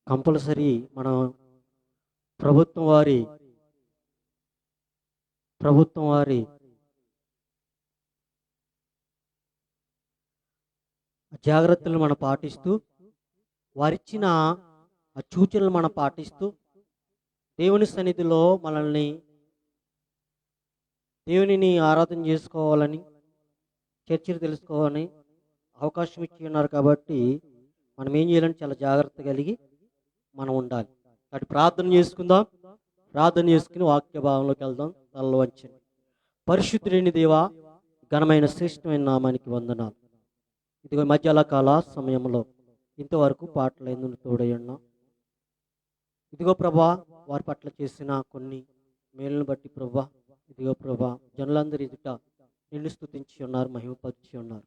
Compulsory మనం ప్రభుత్వం వారి ప్రభుత్వం వారి జాగ్రత్తలు మనం పాటిస్తూ వారిచ్చిన ఆ సూచనలు మనం పాటిస్తూ దేవుని సన్నిధిలో మనల్ని దేవునిని ఆరాధన చేసుకోవాలని చర్చలు తెలుసుకోవాలని అవకాశం ఇచ్చి ఉన్నారు. కాబట్టి మనం ఏం చేయాలంటే చాలా జాగ్రత్త కలిగి మనం ఉండాలి. కాబట్టి ప్రార్థన చేసుకుందాం. ప్రార్థన చేసుకుని వాక్య భావంలోకి వెళ్దాం. తలలో వంచండి. పరిశుద్ధుడైన దేవా, ఘనమైన శ్రేష్టమైన నామానికి వందనాలు. ఇదిగో మధ్యాహ్న కాల సమయంలో ఇంతవరకు పాటలు ఎందుకు తోడై ఉన్నాం. ఇదిగో ప్రభా, వారి పట్ల చేసిన కొన్ని మేలును బట్టి ప్రభా, ఇదిగో ప్రభా, జనులందరి ఎదుట నిన్ను స్తుతించి ఉన్నారు, మహిమపరిచి ఉన్నారు.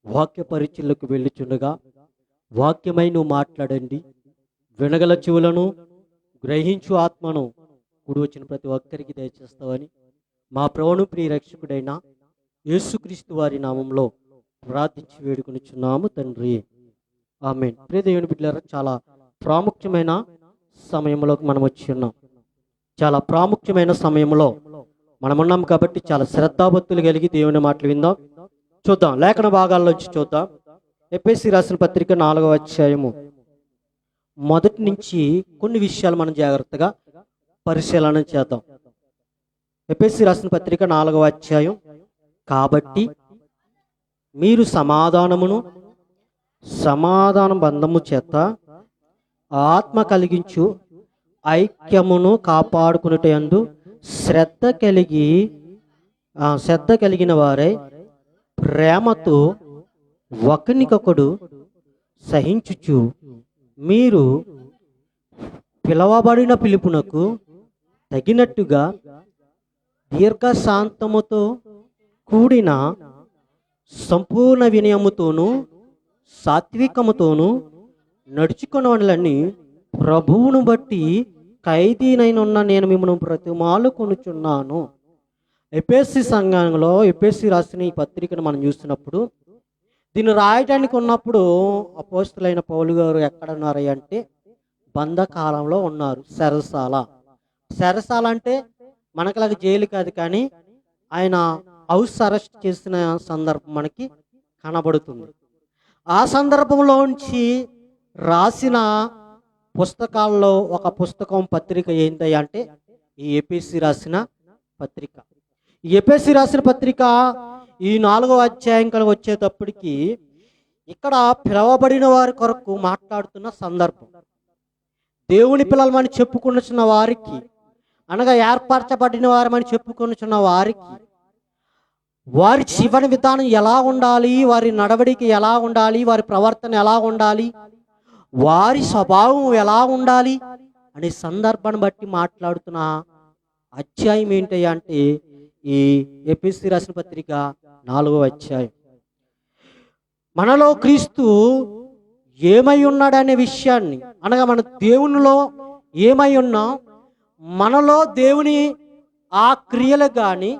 వాక్య పరిచయలకు వెళ్ళుచుండగా వాక్యమై నువ్వు మాట్లాడండి. వినగల చెవులను, గ్రహించు ఆత్మను కూడి వచ్చిన ప్రతి ఒక్కరికి దయచేస్తావని మా ప్రభువును ప్రియ రక్షకుడైన యేసుక్రీస్తు వారి నామంలో ప్రార్థించి వేడుకొనిచున్నాము తండ్రి, ఆమేన్. ప్రియ దేవుని బిడ్డలారా, చాలా ప్రాముఖ్యమైన సమయంలోకి మనం వచ్చి ఉన్నాం. చాలా ప్రాముఖ్యమైన సమయంలో మనం ఉన్నాం. కాబట్టి చాలా శ్రద్ధాభక్తులు కలిగి దేవుని మాటలు విందాం. చూద్దాం, లేఖన భాగాల్లో వచ్చి చూద్దాం. ఎఫెసీ రాసిన పత్రిక 4వ అధ్యాయము మొదటి నుంచి కొన్ని విషయాలు మనం జాగ్రత్తగా పరిశీలన చేద్దాం. ఎఫెసీ రాసిన పత్రిక 4వ అధ్యాయం. కాబట్టి మీరు సమాధాన బంధము చేత ఆత్మ కలిగించు ఐక్యమును కాపాడుకునేటందు శ్రద్ధ కలిగిన వారై ప్రేమతో ఒకనికొకడు సహించుచు మీరు పిలవబడిన పిలుపునకు తగినట్టుగా దీర్ఘశాంతముతో కూడిన సంపూర్ణ వినయముతోనూ సాత్వికముతోనూ నడుచుకున్నవాళ్ళని ప్రభువును బట్టి ఖైదీనైనున్న నేను మిమ్మల్ని బ్రతిమాలు కొనుచున్నాను. ఎఫెసీ సంఘంలో ఎఫెసీ రాసిన ఈ పత్రికను మనం చూసినప్పుడు, దీన్ని రాయటానికి ఉన్నప్పుడు అపోస్తులైన పౌలు గారు ఎక్కడ ఉన్నారు అంటే బంధకాలంలో ఉన్నారు. చెరసాల అంటే మనకులాగా జైలు కాదు, కానీ ఆయన హౌస్ అరెస్ట్ చేసిన సందర్భం మనకి కనబడుతుంది. ఆ సందర్భంలోంచి రాసిన పుస్తకాల్లో ఒక పుస్తకం, పత్రిక ఏంటి అంటే ఈ ఎఫెసీ రాసిన పత్రిక. ఈ ఎఫెసీ రాసిన పత్రిక ఈ 4వ అధ్యాయం కలిగి వచ్చేటప్పటికి ఇక్కడ పిలవబడిన వారి కొరకు మాట్లాడుతున్న సందర్భం. దేవుని పిల్లలమని చెప్పుకొనుచున్న వారికి, అనగా ఏర్పరచబడిన వారమని చెప్పుకొనుచున్న వారికి, వారి జీవన విధానం ఎలా ఉండాలి, వారి నడవడిక ఎలా ఉండాలి, వారి ప్రవర్తన ఎలా ఉండాలి, వారి స్వభావం ఎలా ఉండాలి అనే సందర్భాన్ని బట్టి మాట్లాడుతున్న అధ్యాయం ఏంటి అంటే ఈ ఎఫెసీ రాసిన పత్రిక 4వ అధ్యాయం. మనలో క్రీస్తు ఏమై ఉన్నాడనే విషయాన్ని, అనగా మన దేవునిలో ఏమై ఉన్నాం, మనలో దేవుని ఆ క్రియలు కానీ,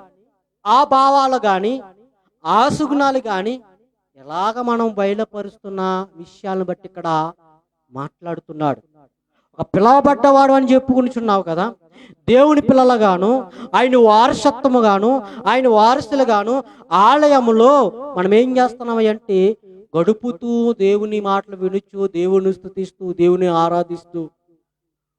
ఆ భావాలు కానీ, ఆ సుగుణాలు కానీ ఎలాగ మనం బయలుపరుస్తున్న విషయాలను బట్టి ఇక్కడ మాట్లాడుతున్నాడు. ఒక పిలవబడ్డవాడు అని చెప్పుకుంటున్నావు కదా, దేవుని పిల్లలుగాను, ఆయన వారసత్వముగాను, ఆయన వారసులుగాను ఆలయములో మనం ఏం చేస్తున్నాం అంటే గడుపుతూ, దేవుని మాటలు వినుచు, దేవుని స్తుతిస్తూ, దేవుని ఆరాధిస్తూ,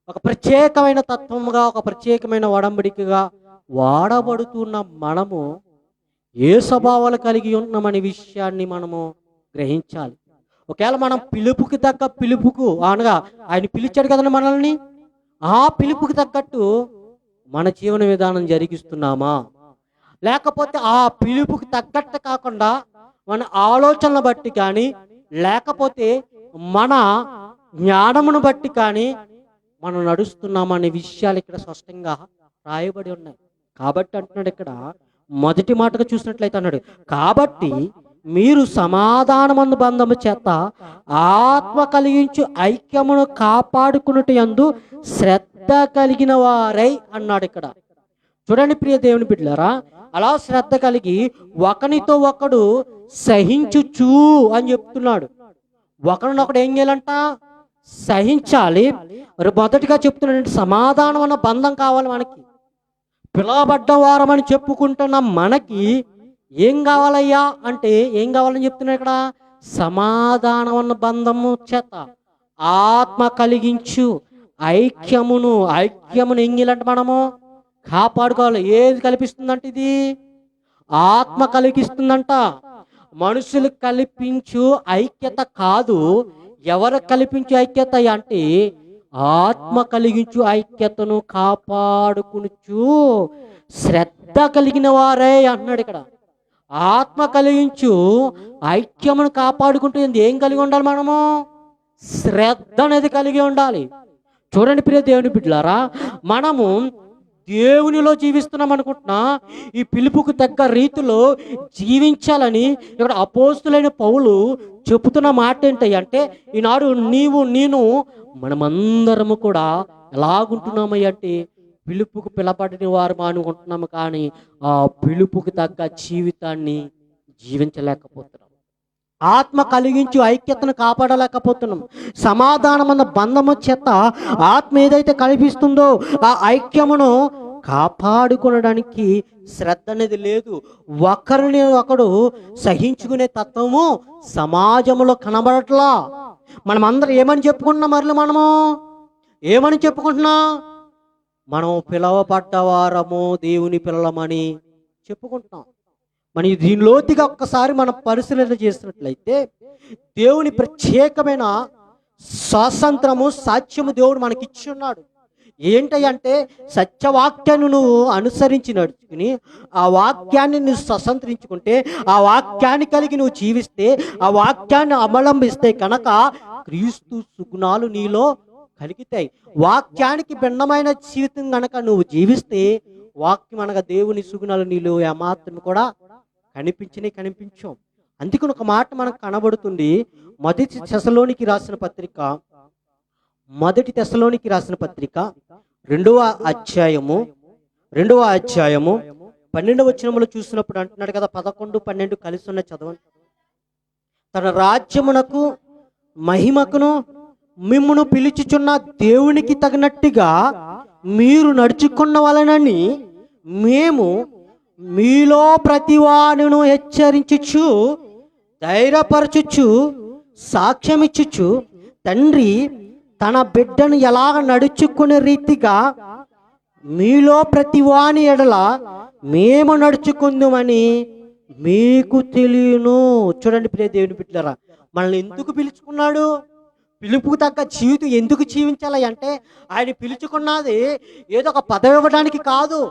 ఒక ప్రత్యేకమైన తత్వముగా, ఒక ప్రత్యేకమైన వడంబడికగా వాడబడుతున్న మనము ఏ స్వభావాలు కలిగి ఉన్నామనే విషయాన్ని మనము గ్రహించాలి. ఒకవేళ మనం పిలుపుకి తగ్గ పిలుపుకు, అనగా ఆయన పిలిచాడు కదండి మనల్ని, ఆ పిలుపుకి తగ్గట్టు మన జీవన విధానం జరిగిస్తున్నామా, లేకపోతే ఆ పిలుపుకి తగ్గట్టు కాకుండా మన ఆలోచనలు బట్టి కానీ, లేకపోతే మన జ్ఞానమును బట్టి కానీ మనం నడుస్తున్నామా అనే విషయాలు ఇక్కడ స్పష్టంగా రాయబడి ఉన్నాయి. కాబట్టి అంటున్నాడు ఇక్కడ మొదటి మాటగా చూసినట్లయితే అన్నాడు, కాబట్టి మీరు సమాధానమందు బంధము చేత ఆత్మ కలిగించు ఐక్యమును కాపాడుకున్నట్టు యందు శ్రద్ధ కలిగిన వారై అన్నాడు. ఇక్కడ చూడండి ప్రియ దేవుని బిడ్డలారా, అలా శ్రద్ధ కలిగి ఒకనితో ఒకడు సహించుచు అని చెప్తున్నాడు. ఒకరినొకడు ఏం చేయాలంట? సహించాలి. మరి మొదటిగా చెప్తున్నాడంటే సమాధానం అన్న బంధం కావాలి మనకి. పిలవబడ్డ వారమని చెప్పుకుంటున్న మనకి ఏం కావాలయ్యా అంటే ఏం కావాలని చెప్తున్నాడు ఇక్కడ? సమాధానం అన్న బంధము చేత ఆత్మ కలిగించు ఐక్యమును ఎంగిలంటే మనము కాపాడుకోవాలి. ఏది కల్పిస్తుందంట? ఇది ఆత్మ కలిగిస్తుందంట. మనుషులు కల్పించు ఐక్యత కాదు. ఎవరు కల్పించు ఐక్యత అంటే ఆత్మ కలిగించు ఐక్యతను కాపాడుకునుచు శ్రద్ధ కలిగిన వారే అంటున్నాడు ఇక్కడ. ఆత్మ కలిగించు ఐక్యమును కాపాడుకుంటూ ఏం కలిగి ఉండాలి? మనము శ్రద్ధ అనేది కలిగి ఉండాలి. చూడండి ప్రియ దేవుని బిడ్డలారా, మనము దేవునిలో జీవిస్తున్నాం అనుకుంటున్నా, ఈ పిలుపుకు తగ్గ రీతిలో జీవించాలని ఇక్కడ అపోస్తులైన పౌలు చెబుతున్న మాట ఏంటంటే, ఈనాడు నేను మనమందరము కూడా ఎలాగుంటున్నామయ్య అంటే పిలుపుకు పిలబడిన వారు అనుకుంటున్నాము, కానీ ఆ పిలుపుకు తగ్గ జీవితాన్ని జీవించలేకపోతున్నాం. ఆత్మ కలిగించు ఐక్యతను కాపాడలేకపోతున్నాం. సమాధానం అన్న బంధము చేత ఆత్మ ఏదైతే కల్పిస్తుందో ఆ ఐక్యమును కాపాడుకోవడానికి శ్రద్ధ అనేది లేదు. ఒకరిని ఒకడు సహించుకునే తత్వము సమాజంలో కనబడట్లా. మనమందరం ఏమని చెప్పుకుంటున్నాం? మనము ఏమని చెప్పుకుంటున్నాం? మనం పిలవబడ్డవారము దేవుని పిల్లలమని చెప్పుకుంటున్నాం. మన దీనిలోతుగా ఒక్కసారి మనం పరిశీలన చేసినట్లయితే దేవుని ప్రత్యేకమైన స్వాతంత్రము సాక్ష్యము దేవుడు మనకి ఇచ్చి ఉన్నాడు. ఏంటంటే సత్యవాక్యాన్ని నువ్వు అనుసరించి నడుచుకుని ఆ వాక్యాన్ని నువ్వు స్వతంత్రించుకుంటే, ఆ వాక్యాన్ని కలిగి నువ్వు జీవిస్తే, ఆ వాక్యాన్ని అవలంబిస్తే కనుక క్రీస్తు సుగుణాలు నీలో కలుగుతాయి. వాక్యానికి భిన్నమైన జీవితం కనుక నువ్వు జీవిస్తే వాక్యం అనగా దేవుని సుగుణాలు నీలో ఏమాత్రం కూడా కనిపించం. అందుకని ఒక మాట మనకు కనబడుతుంది. మొదటి తెస్సలోనికి రాసిన పత్రిక 2వ అధ్యాయము 12వ వచనములో చూసినప్పుడు అంటున్నాడు కదా, 11, 12 కలిసి ఉన్న చదవండి. తన రాజ్యమునకు మహిమకును మిమ్మును పిలుచుచున్న దేవునికి తగినట్టుగా మీరు నడుచుకున్న వలనని మేము మీలో ప్రతివాడును హెచ్చరించుచు ధైర్యపరచుచు సాక్ష్యమిచ్చుచు తండ్రి తన బిడ్డను ఎలాగ నడుచుకునే రీతిగా మీలో ప్రతివాని ఎడల మేము నడుచుకుందామని మీకు తెలియను. చూడండి ప్రియ దేవుని బిడ్డలారా, మనల్ని ఎందుకు పిలుచుకున్నాడు? పిలుపుకు తగ్గ జీవితం ఎందుకు జీవించాలి అంటే ఆయన పిలుచుకున్నది ఏదో ఒక పదవి ఇవ్వడానికి కాదు,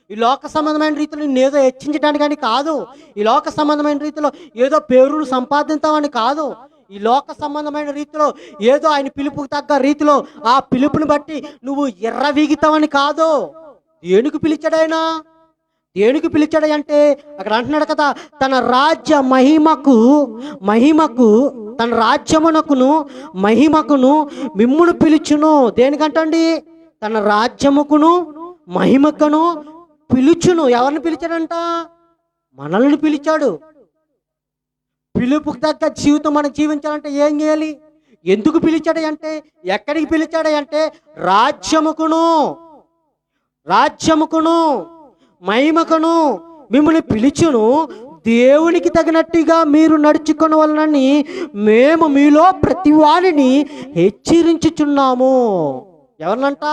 ఈ లోక సంబంధమైన రీతిలో నేనేదో హెచ్చించడానికని కాదు, ఈ లోక సంబంధమైన రీతిలో ఏదో పేరును సంపాదించామని కాదు, ఈ లోక సంబంధమైన రీతిలో ఏదో ఆయన పిలుపుకు తగ్గ రీతిలో ఆ పిలుపుని బట్టి నువ్వు ఎర్రవీగుతావని కాదు. దేనికి పిలిచాడైనా? దేనికి పిలిచాడు అంటే అక్కడ అంటున్నాడు కదా, తన రాజ్య మహిమకు తన రాజ్యమునకును మహిమకును మిమ్మును పిలుచును. దేనికంటండి? తన రాజ్యముకును మహిమకును పిలుచును. ఎవరిని పిలిచాడంట? మనల్ని పిలిచాడు. పిలుపుకు తగ్గ జీవితం మనం జీవించాలంటే ఏం చేయాలి? ఎందుకు పిలిచాడు అంటే, ఎక్కడికి పిలిచాడు అంటే రాజ్యముకును మహిమకును మిమ్మల్ని పిలుచును, దేవునికి తగినట్టుగా మీరు నడుచుకున్న వలనని మేము మీలో ప్రతి వారిని హెచ్చరించుచున్నాము. ఎవరినంట?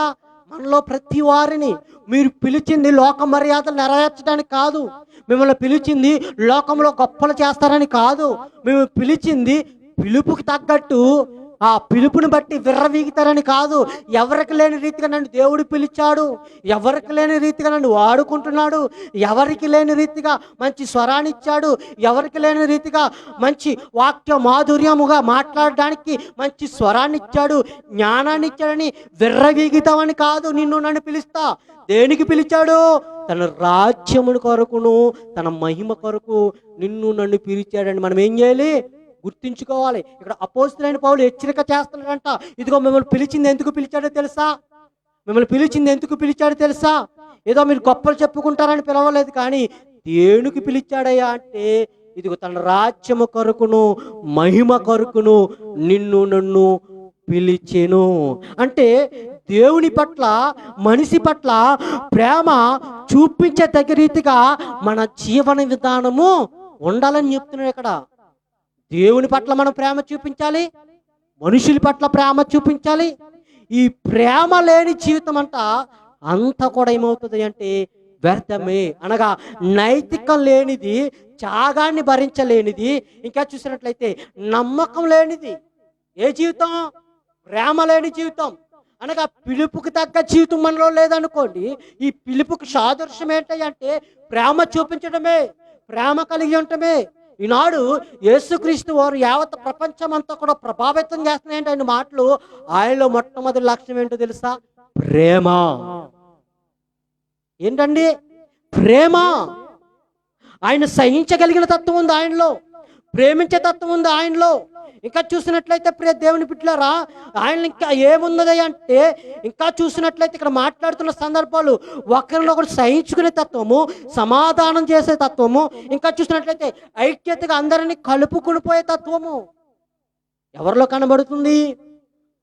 మనలో ప్రతి వారిని. మీరు పిలిచింది లోక మర్యాదలు నెరవేర్చడానికి కాదు, మిమ్మల్ని పిలిచింది లోకంలో గొప్పలు చేస్తారని కాదు, మేము పిలిచింది పిలుపుకి తగ్గట్టు ఆ పిలుపుని బట్టి విర్రవీగుతారని కాదు. ఎవరికి లేని రీతిగా నన్ను దేవుడు పిలిచాడు, ఎవరికి లేని రీతిగా నన్ను వాడుకుంటున్నాడు, ఎవరికి లేని రీతిగా మంచి స్వరాన్ని ఇచ్చాడు, ఎవరికి లేని రీతిగా మంచి వాక్య మాధుర్యముగా మాట్లాడడానికి మంచి స్వరాన్ని ఇచ్చాడు, జ్ఞానాన్ని ఇచ్చాడని విర్రవీగుతామని కాదు నిన్ను నన్ను పిలుస్తా. దేనికి పిలిచాడు? తన రాజ్యమును కొరకును తన మహిమ కొరకు నిన్ను నన్ను పిలిచాడని మనం ఏం చేయాలి? గుర్తించుకోవాలి. ఇక్కడ అపోస్తలుడైన పౌలు హెచ్చరిక చేస్తున్నాడంట. ఇదిగో మిమ్మల్ని పిలిచింది ఎందుకు పిలిచాడో తెలుసా? ఏదో మీరు గొప్పలు చెప్పుకుంటారని పిలవలేదు, కానీ దేనికి పిలిచాడయ్యా అంటే ఇదిగో తన రాజ్యము కొరకును మహిమ కొరకును నిన్ను నన్ను పిలిచెను. అంటే దేవుని పట్ల, మనిషి పట్ల ప్రేమ చూపించే తగ్గ రీతిగా మన జీవన విధానము ఉండాలని చెప్తున్నాడు ఇక్కడ. దేవుని పట్ల మనం ప్రేమ చూపించాలి, మనుషుల పట్ల ప్రేమ చూపించాలి. ఈ ప్రేమ లేని జీవితం అంతా కూడా ఏమవుతుంది అంటే వ్యర్థమే. అనగా నైతికం లేనిది, త్యాగాన్ని భరించలేనిది, ఇంకా చూసినట్లయితే నమ్మకం లేనిది ఏ జీవితం? ప్రేమ లేని జీవితం. అనగా పిలుపుకి తగ్గ జీవితం మనలో లేదనుకోండి. ఈ పిలుపుకి సాదృశ్యం ఏంటి అంటే ప్రేమ చూపించడమే, ప్రేమ కలిగి ఉండటమే. ఈనాడు యేసుక్రీస్తు వారు యావత్ ప్రపంచం అంతా కూడా ప్రభావితం చేస్తున్నాయంటే ఆయన మాటలు. ఆయనలో మొట్టమొదటి లక్ష్యం ఏంటో తెలుసా? ప్రేమ. ఏంటండి? ప్రేమ. ఆయన సహించగలిగిన తత్వం ఉంది ఆయనలో, ప్రేమించే తత్వం ఉంది ఆయనలో. ఇంకా చూసినట్లయితే ప్రియ దేవుని బిడ్డలారా, ఆయన ఇంకా ఏమున్నది అంటే, ఇంకా చూసినట్లయితే ఇక్కడ మాట్లాడుతున్న సందర్భాలు ఒకరినొకరు సహించుకునే తత్వము, సమాధానం చేసే తత్వము, ఇంకా చూసినట్లయితే ఐక్యతగా అందరినీ కలుపుకుని పోయే తత్వము ఎవరిలో కనబడుతుంది?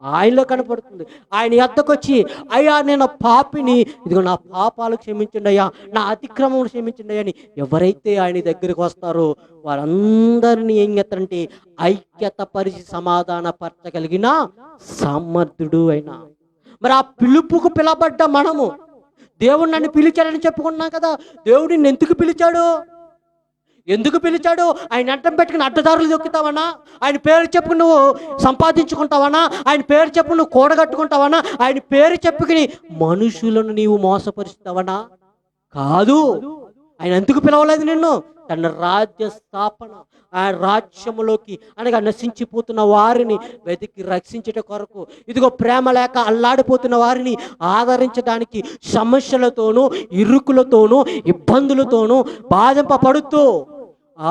ఆయనలో కనపడుతుంది. ఆయన యొద్దకు వచ్చి, అయ్యా నేను పాపిని, ఇదిగో నా పాపాలు క్షమించండి అయ్యా, నా అతిక్రమం క్షమించండి అని ఎవరైతే ఆయన దగ్గరికి వస్తారో వారందరినీ ఏం చేస్తారంటే ఐక్యత పరిచి సమాధాన పరచగలిగిన సమర్థుడు అయినా. మరి ఆ పిలుపుకు పిలబడ్డ మనము, దేవుడు నన్ను పిలిచాడని చెప్పుకున్నాం కదా. దేవుడు నిన్ను ఎందుకు పిలిచాడు? ఎందుకు పిలిచాడు? ఆయన అడ్డం పెట్టుకుని అడ్డదారులు దొక్కుతావనా? ఆయన పేరు చెప్పుకుని నువ్వు సంపాదించుకుంటావనా? ఆయన పేరు చెప్పు నువ్వు కూడగట్టుకుంటావనా? ఆయన పేరు చెప్పుకుని మనుషులను నీవు మోసపరుస్తావనా? కాదు. ఆయన ఎందుకు పిలవలేదు నిన్ను? తన రాజ్య స్థాపన, ఆ రాజ్యములోకి అనగా నశించిపోతున్న వారిని వెతికి రక్షించట కొరకు, ఇదిగో ప్రేమ లేక అల్లాడిపోతున్న వారిని ఆదరించడానికి, సమస్యలతోనూ ఇరుకులతోనూ ఇబ్బందులతోనూ బాధింపబడుతూ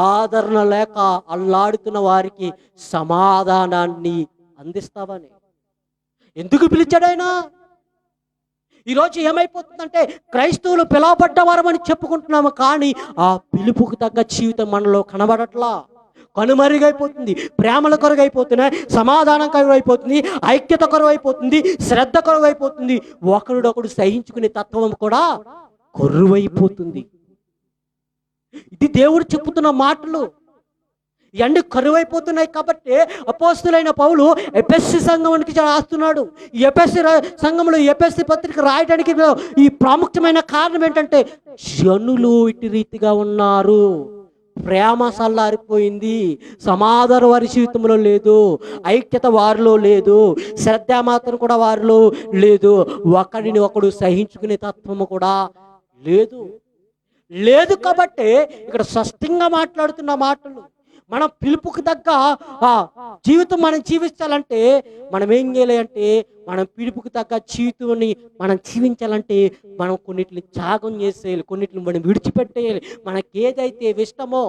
ఆదరణ లేక అల్లాడుతున్న వారికి సమాధానాన్ని అందిస్తావని ఎందుకు పిలిచాడైనా? ఈరోజు ఏమైపోతుందంటే క్రైస్తవులు పిలవబడ్డవారమని చెప్పుకుంటున్నాము, కానీ ఆ పిలుపుకు తగ్గ జీవితం మనలో కనబడట్లా, కనుమరుగైపోతుంది. ప్రేమల కొరగైపోతున్నాయి, సమాధానం కరువైపోతుంది, ఐక్యత కొరవైపోతుంది, శ్రద్ధ కొరవైపోతుంది, ఒకరిడొకడు సహించుకునే తత్వం కూడా కొరువైపోతుంది. ఇది దేవుడు చెప్పుతున్న మాటలు. ఇవన్నీ కరువైపోతున్నాయి కాబట్టి అపోస్తులైన పౌలు ఎఫెసీ సంఘానికి రాస్తున్నాడు. ఈ ఎఫెసీ సంఘంలో ఎఫెసీ పత్రిక రాయడానికి ఈ ప్రాముఖ్యమైన కారణం ఏంటంటే జనులు ఇటు రీతిగా ఉన్నారు, ప్రేమ సల్లారిపోయింది, సమాధానం వారి జీవితంలో లేదు, ఐక్యత వారిలో లేదు, శ్రద్ధ మాత్రం కూడా వారిలో లేదు, ఒకడిని ఒకడు సహించుకునే తత్వము కూడా లేదు కాబట్టి ఇక్కడ స్పష్టంగా మాట్లాడుతున్న మాటలు. మనం పిలుపుకు తగ్గ జీవితం మనం జీవించాలంటే మనం ఏం చేయాలి అంటే, మనం పిలుపుకు తగ్గ జీవితాన్ని మనం జీవించాలంటే మనం కొన్నిటిని త్యాగం చేసేయాలి, కొన్నిటిని మనం విడిచిపెట్టేయాలి. మనకి ఏదైతే ఇష్టమో,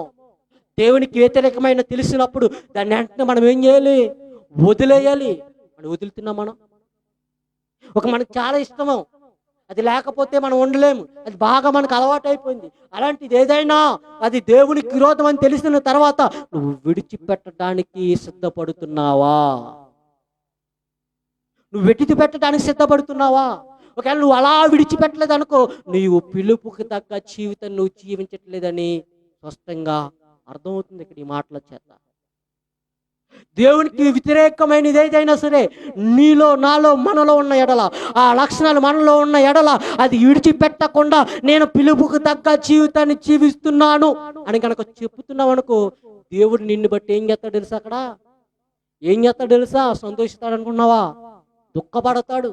దేవునికి వ్యతిరేకమైన తెలిసినప్పుడు దాన్ని వెంటనే మనం ఏం చేయాలి? వదిలేయాలి. మనం వదులుతున్నాం. మనకు చాలా ఇష్టమో అది లేకపోతే మనం ఉండలేము, అది బాగా మనకు అలవాటు అయిపోయింది. అలాంటిది ఏదైనా అది దేవునికి విరోధం అని తెలిసిన తర్వాత నువ్వు విడిచిపెట్టడానికి సిద్ధపడుతున్నావా? నువ్వు విడిచిపెట్టడానికి సిద్ధపడుతున్నావా? ఒకవేళ నువ్వు అలా విడిచిపెట్టలేదు అనుకో, నువ్వు పిలుపుకి తగ్గ జీవితం నువ్వు జీవించట్లేదని స్పష్టంగా అర్థమవుతుంది ఇక్కడ ఈ మాటల చేత. దేవునికి వ్యతిరేకమైనది ఏదైనా సరే నీలో, నాలో, మనలో ఉన్న ఎడల, ఆ లక్షణాలు మనలో ఉన్న ఎడల అది విడిచిపెట్టకుండా నేను పిలుపుకు తగ్గ జీవితాన్ని జీవిస్తున్నాను అని కనుక చెప్తున్నావు అనుకో, దేవుడు నిన్ను బట్టి ఏం చేస్తాడు తెలుసా? అక్కడ ఏం చేస్తాడు తెలుసా? సంతోషిస్తాడు అనుకున్నావా? దుఃఖపడతాడు.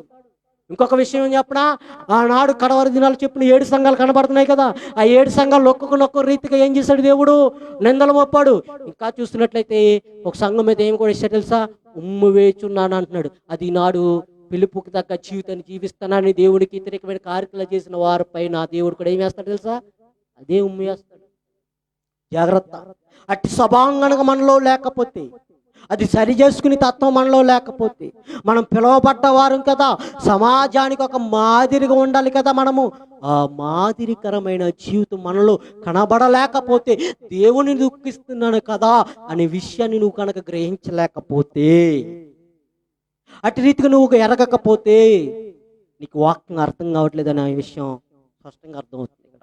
ఇంకొక విషయం ఏం చెప్పనా, ఆనాడు కడవరి దినాలు చెప్పిన 7 సంఘాలు కనబడుతున్నాయి కదా, ఆ 7 సంఘాలు ఒక్కొక్క రీతిగా ఏం చేశాడు దేవుడు? నిందలు మోపాడు. ఇంకా చూస్తున్నట్లయితే ఒక సంఘం మీద ఏం కూడా ఇస్తాడు తెలుసా? ఉమ్ము వేచున్నాను అంటున్నాడు. అది నాడు పిలుపుకి తగ్గ జీవితాన్ని జీవిస్తానని దేవుడికి వ్యతిరేకమైన కార్యక్రమాలు చేసిన వారి పైన దేవుడు కూడా ఏం వేస్తాడు తెలుసా? అదే ఉమ్ము వేస్తాడు. జాగ్రత్త. అట్టి స్వభావంగా మనలో లేకపోతే, అది సరి చేసుకునే తత్వం మనలో లేకపోతే, మనం పిలువబడ్డవారం కదా, సమాజానికి ఒక మాదిరిగా ఉండాలి కదా, మనము ఆ మాదిరికరమైన జీవితం మనలో కనబడలేకపోతే, దేవుని దుఃఖిస్తున్నాను కదా అనే విషయాన్ని నువ్వు కనుక గ్రహించలేకపోతే, అటు రీతిగా నువ్వు ఎరగకపోతే నీకు వాక్యం అర్థం కావట్లేదు అనే విషయం స్పష్టంగా అర్థమవుతుంది ఇక్కడ.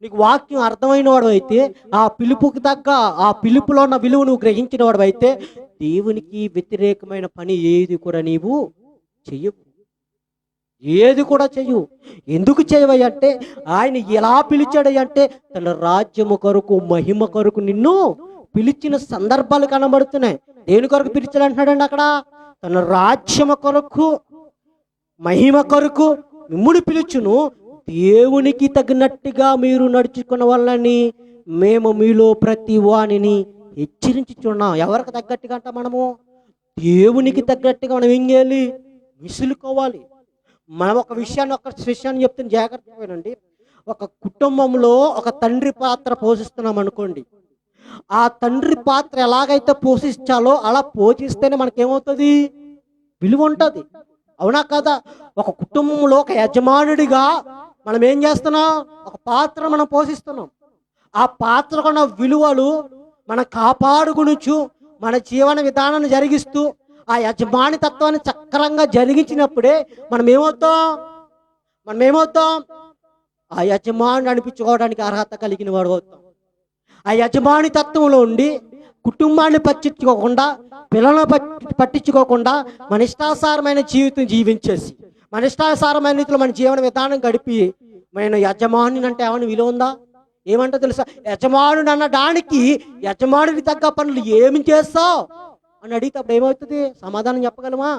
నీకు వాక్యం అర్థమైన వాడు అయితే, ఆ పిలుపుకి తగ్గ ఆ పిలుపులో ఉన్న విలువ నువ్వు గ్రహించిన వాడు అయితే, దేవునికి వ్యతిరేకమైన పని ఏది కూడా నీవు చెయ్యవు, ఏది కూడా చెయ్యు. ఎందుకు చేయవయ్యంటే ఆయన ఎలా పిలిచాడంటే తన రాజ్యము కొరకు మహిమ కొరకు నిన్ను పిలిచిన సందర్భాలు కనబడుతున్నాయి. దేని కొరకు పిలిచాడు అంటున్నాడండి అక్కడ? తన రాజ్యము కొరకు మహిమ కొరకు మిమ్ముడు పిలుచును, దేవునికి తగినట్టుగా మీరు నడుచుకున్న వాళ్ళని మేము మీలో ప్రతి వాణిని హెచ్చరించుచున్నాం. ఎవరికి తగ్గట్టుగా అంట? మనము దేవునికి తగ్గట్టుగా మనం ఏం చేయాలి? విసులుకోవాలి. మనం ఒక విషయాన్ని చెప్తే జాగ్రత్తగా వినండి. ఒక కుటుంబంలో ఒక తండ్రి పాత్ర పోషిస్తున్నాం అనుకోండి, ఆ తండ్రి పాత్ర ఎలాగైతే పోషించాలో అలా పోషిస్తేనే మనకేమవుతుంది? విలువ ఉంటుంది. అవునా కదా? ఒక కుటుంబంలో ఒక యజమానుడిగా మనం ఏం చేస్తున్నాం? ఒక పాత్ర మనం పోషిస్తున్నాం. ఆ పాత్రకున్న విలువలు మనం కాపాడుకునుచు మన జీవన విధానాన్ని జరిగిస్తూ ఆ యజమాని తత్వాన్ని చక్రంగా జరిగించినప్పుడే మనం ఏమవుతాం? ఆ యజమాని అనిపించుకోవడానికి అర్హత కలిగిన వాడు అవుతాం. ఆ యజమాని తత్వంలో ఉండి కుటుంబాన్ని పట్టించుకోకుండా, పిల్లలను పట్టించుకోకుండా మన ఇష్టాసారమైన జీవితం జీవించేసి మన ఇష్టాసారమైన రీతిలో మన జీవన విధానం గడిపి మన యజమాని అంటే ఏమైనా విలువ ఉందా? ఏమంటో తెలుసా? యజమానుడు అన్నడానికి యజమానుడికి తగ్గ పనులు ఏమి చేస్తావు అని అడిగితే అప్పుడు ఏమవుతుంది? సమాధానం చెప్పగలమా?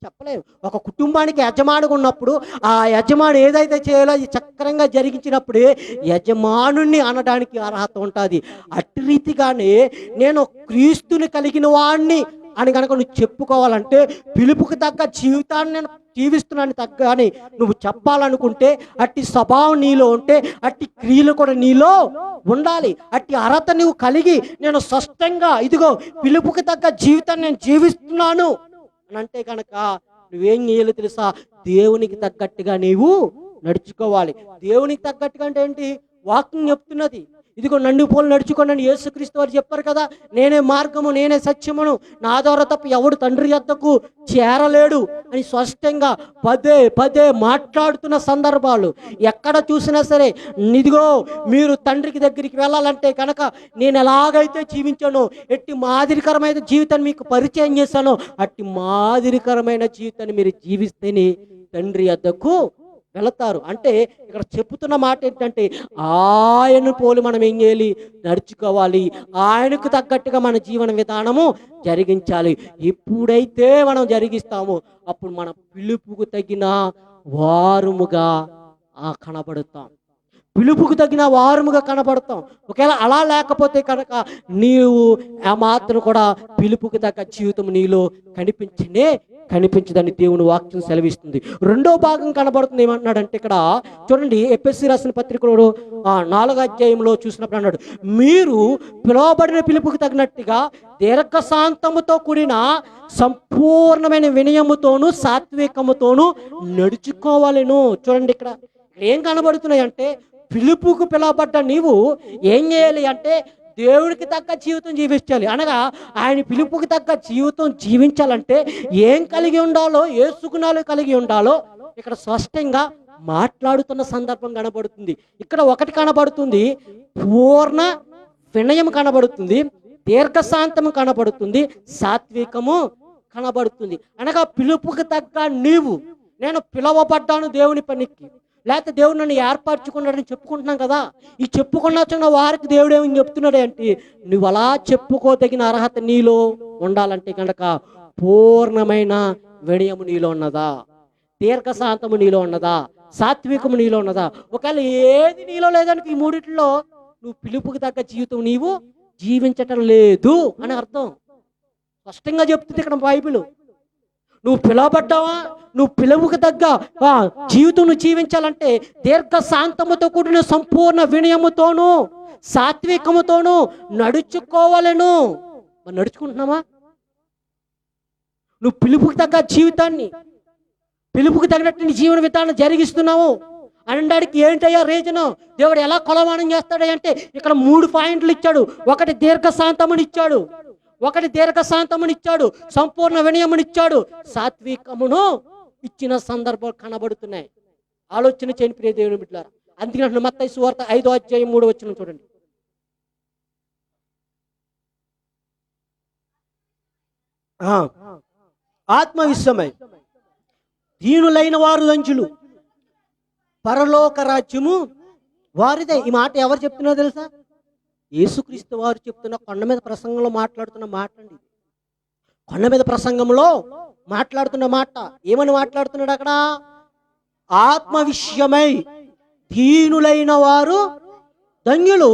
చెప్పలేము. ఒక కుటుంబానికి యజమానిగా ఉన్నప్పుడు ఆ యజమాని ఏదైతే చేయాలో అది చక్రంగా జరిగించినప్పుడే యజమానుణ్ణి అనడానికి అర్హత ఉంటుంది. అట్టి రీతిగానే నేను క్రీస్తుని కలిగిన వాడిని అని కనుక నువ్వు చెప్పుకోవాలంటే, పిలుపుకి తగ్గ జీవితాన్ని నేను జీవిస్తున్నాను తగ్గ అని నువ్వు చెప్పాలనుకుంటే, అట్టి స్వభావం నీలో ఉంటే అట్టి క్రియలు కూడా నీలో ఉండాలి. అట్టి అర్హత నువ్వు కలిగి నేను స్పష్టంగా ఇదిగో పిలుపుకి తగ్గ జీవితాన్ని నేను జీవిస్తున్నాను అని అంటే కనుక నువ్వేం చేయాలో తెలుసా? దేవునికి తగ్గట్టుగా నీవు నడుచుకోవాలి. దేవునికి తగ్గట్టుగా అంటే ఏంటి? వాక్యం చెప్తున్నది. ఇదిగో నన్ను పోలు నడుచుకోండి యేసుక్రీస్తు వారు చెప్పారు కదా, నేనే మార్గము, నేనే సత్యమును, నా ద్వారా తప్ప ఎవడు తండ్రి యొద్దకు చేరలేడు అని స్పష్టంగా పదే పదే మాట్లాడుతున్న సందర్భాలు ఎక్కడ చూసినా సరే, ఇదిగో మీరు తండ్రికి దగ్గరికి వెళ్ళాలంటే కనుక నేను ఎలాగైతే జీవించానో, ఎట్టి మాదిరికరమైన జీవితాన్ని మీకు పరిచయం చేశానో, అట్టి మాదిరికరమైన జీవితాన్ని మీరు జీవిస్తేనే తండ్రి యొద్దకు వెళతారు. అంటే ఇక్కడ చెప్పుతున్న మాట ఏంటంటే ఆయన పోలి మనం ఏం చేయాలి? నడుచుకోవాలి. ఆయనకు తగ్గట్టుగా మన జీవన విధానము జరిగించాలి. ఎప్పుడైతే మనం జరిగిస్తామో అప్పుడు మన పిలుపుకు తగిన వారముగా కనబడతాం. పిలుపుకు తగిన వారముగా కనబడతాం. ఒకవేళ అలా లేకపోతే కనుక నీవు ఆ మాత్రం కూడా పిలుపుకు తగ్గ జీవితం నీలో కనిపించదని దేవుని వాక్యం సెలవిస్తుంది. రెండో భాగం కనబడుతుంది. ఏమంటున్నాడంటే ఇక్కడ చూడండి, ఎఫెసీ రాసిన పత్రికలో 4వ అధ్యాయంలో చూసినప్పుడు అన్నాడు, మీరు పిలువబడిన పిలుపుకు తగినట్టుగా దీర్ఘశాంతముతో కూడిన సంపూర్ణమైన వినయముతోను సాత్వికముతోను నడుచుకోవాలను. చూడండి ఇక్కడ ఏం కనబడుతున్నాయి అంటే, పిలుపుకు పిలువబడ్డ నీవు ఏం చేయాలి అంటే దేవుడికి తగ్గ జీవితం జీవించాలి. అనగా ఆయన పిలుపుకి తగ్గ జీవితం జీవించాలంటే ఏం కలిగి ఉండాలో, ఏ సుగుణాలు కలిగి ఉండాలో ఇక్కడ స్పష్టంగా మాట్లాడుతున్న సందర్భం కనబడుతుంది. ఇక్కడ ఒకటి కనబడుతుంది, పూర్ణ వినయం కనబడుతుంది, దీర్ఘశాంతము కనబడుతుంది, సాత్వికము కనబడుతుంది. అనగా పిలుపుకి తగ్గ నీవు, నేను పిలువబడ్డాను దేవుని పనికి, లేకపోతే దేవుడు నన్ను ఏర్పరచుకున్నాడని చెప్పుకుంటున్నాం కదా. ఈ చెప్పుకున్న వారికి దేవుడు ఏమని చెప్తున్నాడు అంటే, నువ్వు అలా చెప్పుకోదగిన అర్హత నీలో ఉండాలంటే కనుక పూర్ణమైన వినయము నీలో ఉన్నదా, దీర్ఘశాంతము నీలో ఉన్నదా, సాత్వికము నీలో ఉన్నదా? ఒకవేళ ఏది నీలో లేదానికి ఈ మూడిట్లో నువ్వు పిలుపుకి తగ్గ జీవితం నీవు జీవించటం లేదు అని అర్థం. స్పష్టంగా చెప్తుంది ఇక్కడ బైబిల్. నువ్వు పిలువబడ్డావా? నువ్వు పిలువుకు తగ్గ జీవితం నువ్వు జీవించాలంటే దీర్ఘశాంతముతో కూడిన సంపూర్ణ వినయముతోను సాత్వికముతోను నడుచుకోవాలను. మరి నడుచుకుంటున్నావా? నువ్వు పిలుపుకి తగ్గ జీవితాన్ని, పిలుపుకి తగినట్టు నీ జీవన విధానం జరిగిస్తున్నావు అనడానికి ఏంటయ్యా రీజను? దేవుడు ఎలా కొలమానం చేస్తాడు అంటే ఇక్కడ 3 పాయింట్లు ఇచ్చాడు. ఒకటి దీర్ఘశాంతముని ఇచ్చాడు, ఒకటి దీర్ఘశాంతమునిచ్చాడు, సంపూర్ణ వినయమునిచ్చాడు, సాత్వికమును ఇచ్చిన సందర్భాలు కనబడుతున్నాయి. ఆలోచన చేయని ప్రియ దేవుని బిడ్డలారా. అందుకే మత్తయి సువార్త 5:3 చూడండి. ఆత్మ విషయమై దీనులైన వారు ధన్యులు, పరలోక రాజ్యము వారిదే. ఈ మాట ఎవరు చెప్తున్నారో తెలుసా? యేసుక్రీస్తు వారు చెప్తున్న కొండ మీద ప్రసంగంలో మాట్లాడుతున్న మాట అండి. కొండ మీద ప్రసంగంలో మాట్లాడుతున్న మాట ఏమని మాట్లాడుతున్నాడు అక్కడ? ఆత్మ విషయమై దీనులైన వారు ధన్యులు,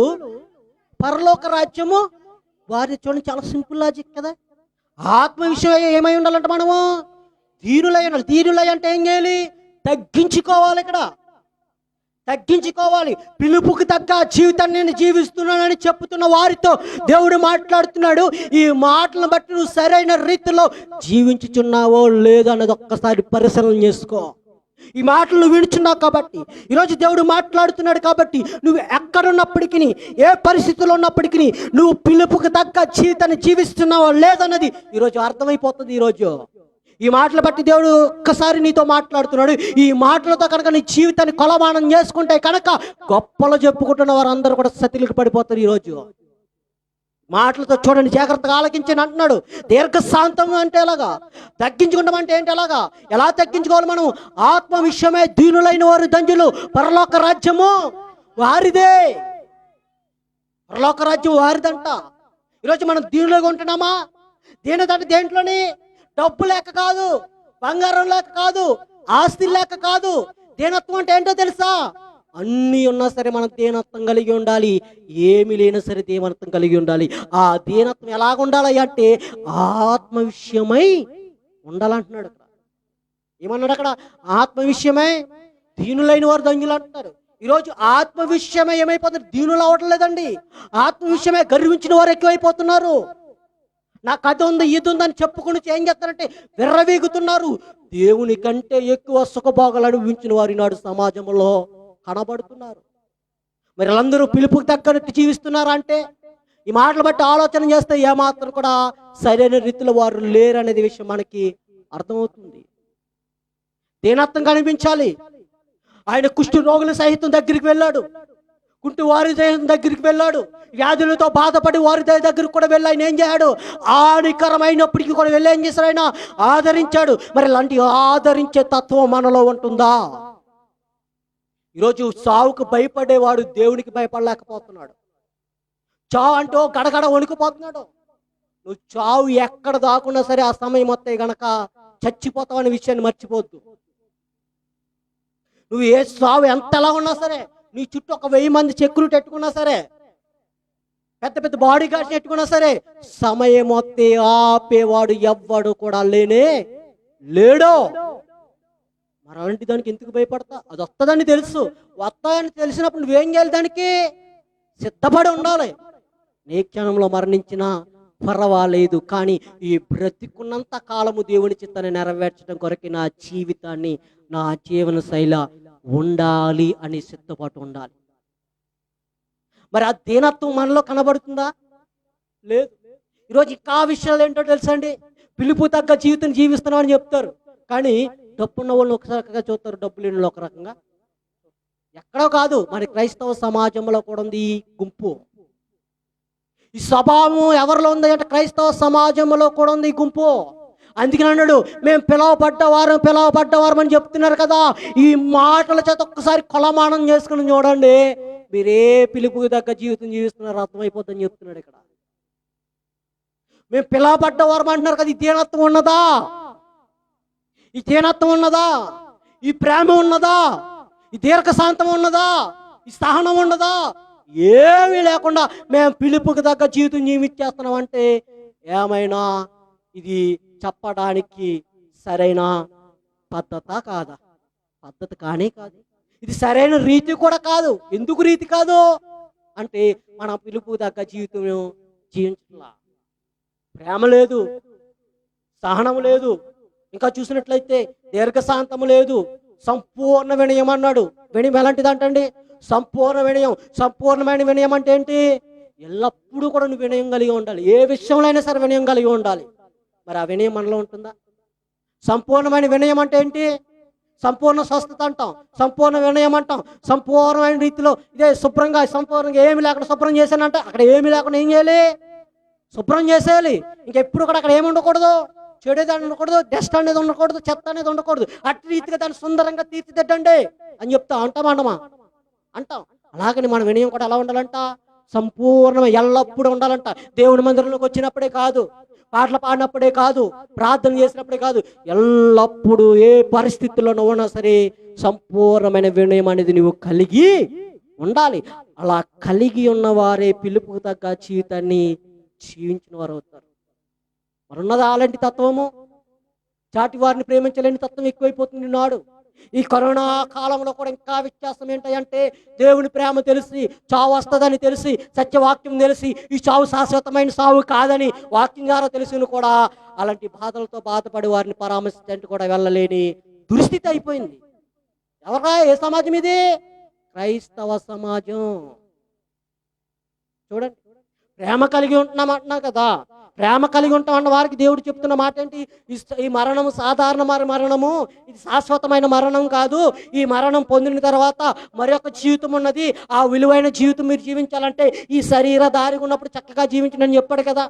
పరలోక రాజ్యము వారి. చూడండి, చాలా సింపుల్ లాజిక్ కదా. ఆత్మ విషయం ఏమై ఉండాలంట? మనము దీనులై ఉండాలి. దీనులై అంటే ఏం చేయాలి? తగ్గించుకోవాలి. ఇక్కడ తగ్గించుకోవాలి. పిలుపుకి తగ్గ జీవితాన్ని నేను జీవిస్తున్నానని చెప్తున్న వారితో దేవుడు మాట్లాడుతున్నాడు. ఈ మాటలను బట్టి నువ్వు సరైన రీతిలో జీవించుచున్నావో లేదో అన్నది ఒక్కసారి పరిశీలన చేసుకో. ఈ మాటలు వినుచున్నావు కాబట్టి, ఈరోజు దేవుడు మాట్లాడుతున్నాడు కాబట్టి, నువ్వు ఎక్కడున్నప్పటికీ, ఏ పరిస్థితుల్లో ఉన్నప్పటికీ నువ్వు పిలుపుకి తగ్గ జీవితాన్ని జీవిస్తున్నావో లేదన్నది ఈరోజు అర్థమైపోతుంది. ఈరోజు ఈ మాటలు బట్టి దేవుడు ఒక్కసారి నీతో మాట్లాడుతున్నాడు. ఈ మాటలతో కనుక నీ జీవితాన్ని కొలమానం చేసుకుంటే కనుక గొప్పలు చెప్పుకుంటున్న వారందరూ కూడా సతిలికి పడిపోతారు. ఈరోజు మాటలతో చూడండి, జాగ్రత్తగా ఆలకించని అంటున్నాడు. దీర్ఘశాంతం అంటే ఎలాగా? తగ్గించుకుంటాం అంటే ఏంటి? ఎలాగా? ఎలా తగ్గించుకోవాలి మనం? ఆత్మ విషయమే దీనులైన వారు ధన్యులు, పరలోక రాజ్యము వారిదే. పరలోక రాజ్యం వారిదంట. ఈరోజు మనం దీనులుగా ఉంటున్నామా? దీనిదంటే దేంట్లోని? డబ్బు లేక కాదు, బంగారం లేక కాదు, ఆస్తి లేక కాదు. దీనత్వం అంటే ఏంటో తెలుసా? అన్నీ ఉన్నా సరే మనం దీనత్వం కలిగి ఉండాలి. ఏమి లేనా సరే దీనత్వం కలిగి ఉండాలి. ఆ దీనత్వం ఎలాగ ఉండాలి అంటే ఆత్మ విషయమై ఉండాలంటున్నాడు. ఏమన్నాడు అక్కడ? ఆత్మ విషయమై దీనులైన వారు ధన్యులు అంటున్నారు. ఈరోజు ఆత్మ విషయమే ఏమైపోతున్నారు? దీనులు అవటం లేదండి. ఆత్మ విషయమే గర్వించిన వారు ఎక్కువైపోతున్నారు. నాకు అది ఉంది, ఇది ఉందని చెప్పుకుని ఏం చేస్తారంటే విర్రవీగుతున్నారు. దేవుని కంటే ఎక్కువ సుఖభోగాలు అనుభవించిన వారు నాడు సమాజంలో కనబడుతున్నారు. మరి వాళ్ళందరూ పిలుపుకి తగ్గట్టు జీవిస్తున్నారా అంటే, ఈ మాటలు బట్టి ఆలోచన చేస్తే ఏమాత్రం కూడా సరైన రీతిలో వారు లేరనేది విషయం మనకి అర్థమవుతుంది. దీనత్వం కనిపించాలి. ఆయన కుష్ఠ రోగుల సహితం దగ్గరికి వెళ్ళాడు, కుంటి వారి దగ్గరికి వెళ్ళాడు, వ్యాధులతో బాధపడి వారి దగ్గరికి కూడా వెళ్ళి ఆయన ఏం చేశాడు? హానికరమైనప్పటికీ కూడా వెళ్ళి ఏం చేశాడు? ఆయన ఆదరించాడు. మరి ఇలాంటి ఆదరించే తత్వం మనలో ఉంటుందా? ఈరోజు చావుకు భయపడేవాడు దేవునికి భయపడలేకపోతున్నాడు. చావు అంటే గడగడ వణికిపోతున్నాడు. నువ్వు చావు ఎక్కడ దాకున్నా సరే ఆ సమయం వస్తే గనక చచ్చిపోతావు అనే విషయాన్ని మర్చిపోద్దు. నువ్వు ఏ చావు ఎంతలా ఉన్నా సరే, నీ చుట్టూ ఒక 1000 మంది సెక్యూరిటీ పెట్టుకున్నా సరే, పెద్ద పెద్ద బాడీ గార్డ్స్ పెట్టుకున్నా సరే, సమయం వస్తే ఆపేవాడు ఎవ్వడు కూడా లేడో. మరి అలాంటి దానికి ఎందుకు భయపడతా? అది వస్తుందని తెలుసు. వస్తాయని తెలిసినప్పుడు నువ్వేం చేయాలి? దానికి సిద్ధపడి ఉండాలి. నీ క్షణంలో మరణించినా పర్వాలేదు, కానీ ఈ బ్రతికున్నంత కాలము దేవుని చిత్తాన్ని నెరవేర్చడం కొరకు నా జీవితాన్ని, నా జీవన శైలి ఉండాలి అని సిద్ధపాటు ఉండాలి. మరి ఆ దీనత్వం మనలో కనబడుతుందా? లేదు. ఈరోజు ఇంకా విషయాలు ఏంటో తెలుసా అండి? పిలుపు తగ్గ జీవితం జీవిస్తున్నామని చెప్తారు, కానీ డబ్బున్న వాళ్ళని ఒక రకంగా చూస్తారు, డబ్బు లేని వాళ్ళు ఒక రకంగా. ఎక్కడో కాదు, మన క్రైస్తవ సమాజంలో కూడా ఉంది ఈ గుంపు. ఈ స్వభావం ఎవరిలో ఉంది అంటే క్రైస్తవ సమాజంలో కూడా ఉంది ఈ గుంపు. అందుకని అన్నాడు, మేము పిలవబడ్డవారం అని చెప్తున్నారు కదా. ఈ మాటల చేత ఒక్కసారి కొలమానం చేసుకుని చూడండి, మీరే పిలుపుకి తగ్గ జీవితం జీవిస్తున్నారు అర్థమైపోతుందని చెప్తున్నాడు ఇక్కడ. మేము పిలవబడ్డవారం అంటున్నారు కదా, ఈ దీనత్వం ఉన్నదా? ఈ దీనత్వం ఉన్నదా? ఈ ప్రేమ ఉన్నదా? ఈ దీర్ఘశాంతం ఉన్నదా? ఈ సహనం ఉన్నదా? ఏమీ లేకుండా మేము పిలుపుకి తగ్గ జీవితం జీవించేస్తున్నాం అంటే ఏమైనా ఇది చెప్పడానికి సరైన పద్ధత కాదా? పద్ధతి కానే కాదు. ఇది సరైన రీతి కూడా కాదు. ఎందుకు రీతి కాదు అంటే మన పిలుపు తగ్గ జీవితం జీవించట్లా. ప్రేమ లేదు, సహనం లేదు, ఇంకా చూసినట్లయితే దీర్ఘశాంతము లేదు, సంపూర్ణ వినయం అన్నాడు. వినయం ఎలాంటిది అంటండి? సంపూర్ణ వినయం. సంపూర్ణమైన వినయం అంటే ఏంటి? ఎల్లప్పుడూ కూడా నువ్వు వినయం కలిగి ఉండాలి. ఏ విషయంలో అయినా సరే వినయం కలిగి ఉండాలి. మరి ఆ వినయం మనలో ఉంటుందా? సంపూర్ణమైన వినయం అంటే ఏంటి? సంపూర్ణ స్వస్థత అంటాం, సంపూర్ణ వినయం అంటాం. సంపూర్ణమైన రీతిలో ఇదే శుభ్రంగా సంపూర్ణంగా ఏమి లేకుండా శుభ్రం చేశానంటే అక్కడ ఏమి లేకుండా ఏం చేయాలి? శుభ్రం చేసేయాలి. ఇంకెప్పుడు కూడా అక్కడ ఏమి ఉండకూడదు, చెడేది ఉండకూడదు, డస్ట్ అనేది ఉండకూడదు, చెత్త అనేది ఉండకూడదు. అట్టి రీతిగా దాన్ని సుందరంగా తీర్చిదిద్దండి అని చెప్తా అంటామా అంటాం. అలాగని మన వినయం కూడా ఎలా ఉండాలంట? సంపూర్ణమైన ఎల్లప్పుడూ ఉండాలంట. దేవుని మందిరంలోకి వచ్చినప్పుడే కాదు, పాటలు పాడినప్పుడే కాదు, ప్రార్థన చేసినప్పుడే కాదు, ఎల్లప్పుడూ ఏ పరిస్థితుల్లో ఉన్నా సరే సంపూర్ణమైన వినయం అనేది నువ్వు కలిగి ఉండాలి. అలా కలిగి ఉన్నవారే పిలుపుకు తగ్గ జీవితాన్ని జీవించిన వారు అవుతారు. మరి ఉన్నదా అలాంటి తత్వము? చాటి వారిని ప్రేమించలేని తత్వం ఎక్కువైపోతుంది నాడు. ఈ కరోనా కాలంలో కూడా ఇంకా వ్యత్యాసం ఏంటంటే, దేవుని ప్రేమ తెలిసి, చావు వస్తుందని తెలిసి, సత్యవాక్యం తెలిసి, ఈ చావు శాశ్వతమైన సావు కాదని వాక్యం ద్వారా తెలిసిన కూడా అలాంటి బాధలతో బాధపడి వారిని పరామర్శించడానికి కూడా వెళ్ళలేని దుస్థితి అయిపోయింది. ఎవరా? ఏ సమాజం ఇది? క్రైస్తవ సమాజం. చూడండి, ప్రేమ కలిగి ఉంటున్నామంటున్నా కదా, ప్రేమ కలిగి ఉంటామన్న వారికి దేవుడు చెప్తున్న మాట ఏంటి? ఈ మరణము సాధారణ మరణము, ఇది శాశ్వతమైన మరణం కాదు. ఈ మరణం పొందిన తర్వాత మరొక జీవితం ఉన్నది. ఆ విలువైన జీవితం మీరు జీవించాలంటే ఈ శరీర దారి ఉన్నప్పుడు చక్కగా జీవించండి చెప్పాడు కదా.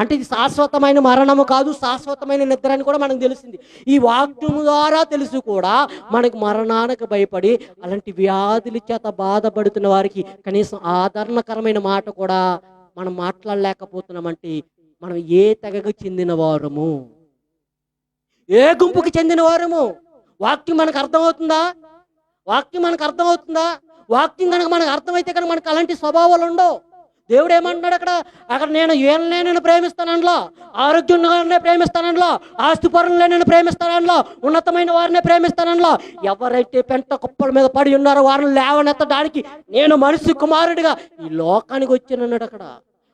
అంటే ఇది శాశ్వతమైన మరణము కాదు, శాశ్వతమైన నిద్ర అని కూడా మనకు తెలిసింది. ఈ వాక్యము ద్వారా తెలిసి కూడా మనకు మరణానికి భయపడి అలాంటి వ్యాధుల చేత బాధపడుతున్న వారికి కనీసం ఆదరణకరమైన మాట కూడా మనం మాట్లాడలేకపోతున్నామంటే మనం ఏ తెగకు చెందిన వారము, ఏ గుంపుకి చెందిన వారము? వాక్యం మనకు అర్థమవుతుందా? వాక్యం మనకు అర్థమవుతుందా? వాక్యం కనుక మనకు అర్థమైతే కనుక మనకు అలాంటి స్వభావాలు ఉండవు. దేవుడు ఏమంటున్నాడు అక్కడ నేను ఏళ్ళనే నేను ప్రేమిస్తానలో, ఆరోగ్యంగానే ప్రేమిస్తానలో, ఆస్తిపరులనే నేను ప్రేమిస్తానలో, ఉన్నతమైన వారినే ప్రేమిస్తానలో. ఎవరైతే పెంట కుప్పల మీద పడి ఉన్నారో వారిని లేవనెత్తడానికి నేను మనిషి కుమారుడిగా ఈ లోకానికి వచ్చానన్నాడు. అక్కడ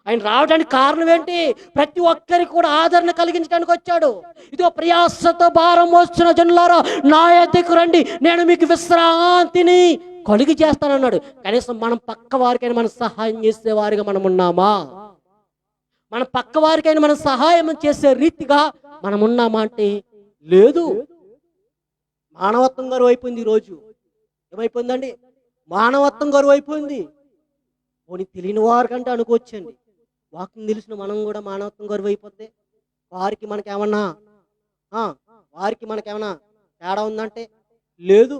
ఆయన రావడానికి కారణం ఏంటి? ప్రతి ఒక్కరికి కూడా ఆదరణ కలిగించడానికి వచ్చాడు. ఇదిగో ప్రయాసతో భారం మోస్తున్న జనులారా నా యొద్దకు రండి, నేను మీకు విశ్రాంతిని కలిగి చేస్తానన్నాడు. కనీసం మనం పక్క వారికైనా మనం సహాయం చేసేవారిగా మనం ఉన్నామా? మన పక్క వారికైనా మనం సహాయం చేసే రీతిగా మనం ఉన్నామా అంటే లేదు. మానవత్వం గరువు అయిపోయింది. ఈరోజు ఏమైపోయిందండి? మానవత్వం గరువు అయిపోయింది. పోనీ తెలియని వారికంటే అనుకోవచ్చండి, వాక్యం తెలిసిన మనం కూడా మానవత్వం గరువు అయిపోతే వారికి మనకేమన్నా తేడా ఉందంటే లేదు.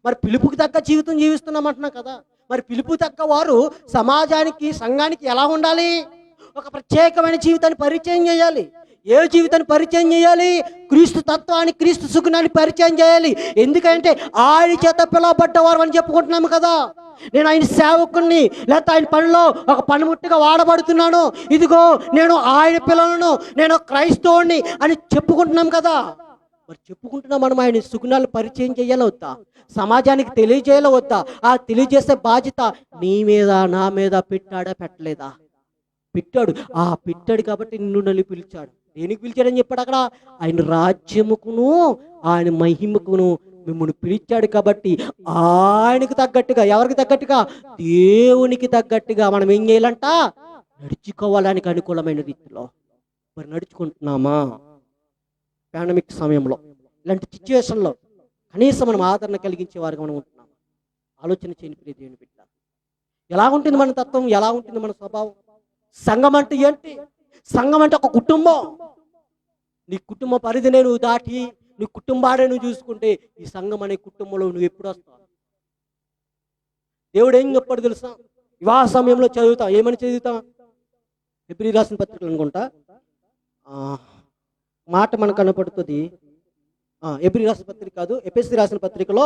మరి పిలుపుకి తగ్గ జీవితం జీవిస్తున్నామంటున్నాం కదా. మరి పిలుపు తగ్గ వారు సమాజానికి, సంఘానికి ఎలా ఉండాలి? ఒక ప్రత్యేకమైన జీవితాన్ని పరిచయం చేయాలి. ఏ జీవితాన్ని పరిచయం చేయాలి? క్రీస్తు తత్వాన్ని, క్రీస్తు సుగుణాన్ని పరిచయం చేయాలి. ఎందుకంటే ఆయన చేత పిలువబడ్డవారు అని చెప్పుకుంటున్నాము కదా. నేను ఆయన సేవకుణ్ణి, లేకపోతే ఆయన పనిలో ఒక పనిముట్టుగా వాడబడుతున్నాను, ఇదిగో నేను ఆయన పిల్లలను, నేను క్రైస్తవుణ్ణి అని చెప్పుకుంటున్నాం కదా. మరి చెప్పుకుంటున్నా మనం ఆయన సుగుణాలు పరిచయం చేయాలి వద్దా? సమాజానికి తెలియజేయాలి వద్దా? ఆ తెలియజేసే బాధ్యత నీ మీద, నా మీద పెట్టాడా పెట్టలేదా? పెట్టాడు. పెట్టాడు కాబట్టి నిన్ను నన్ను పిలిచాడు. దేనికి పిలిచాడని చెప్పాడు అక్కడ? ఆయన రాజ్యముకును ఆయన మహిమకును మిమ్మల్ని పిలిచాడు కాబట్టి ఆయనకు తగ్గట్టుగా, ఎవరికి తగ్గట్టుగా? దేవునికి తగ్గట్టుగా మనం ఏం చేయాలంట? నడుచుకోవడానికి అనుకూలమైన రీతిలో. మరి నడుచుకుంటున్నామా? పాండమిక్ సమయంలో ఇలాంటి సిచ్యువేషన్లో కనీసం మనం ఆదరణ కలిగించే వారికి మనం ఉంటున్నాం. ఆలోచన చేయని ప్రియ దేవుని బిడ్డ, ఎలా ఉంటుంది మన తత్వం, ఎలా ఉంటుంది మన స్వభావం? సంఘం అంటే ఏంటి? సంఘం అంటే ఒక కుటుంబం. నీ కుటుంబ పరిధినే నువ్వు దాటి నీ కుటుంబాన్ని నువ్వు చూసుకుంటే ఈ సంఘం అనే కుటుంబంలో నువ్వు ఎప్పుడు వస్తావు? దేవుడు ఏం చెప్పాడు తెలుసా? వివాహ సమయంలో చదువుతాం. ఏమని చదువుతాం? ఎబ్రీ రాసిన పత్రికలు అనుకుంటా మాట మనకు కనపడుతుంది. ఎబ్రీ రాసిన పత్రిక కాదు, ఎఫెసీ రాసిన పత్రికలో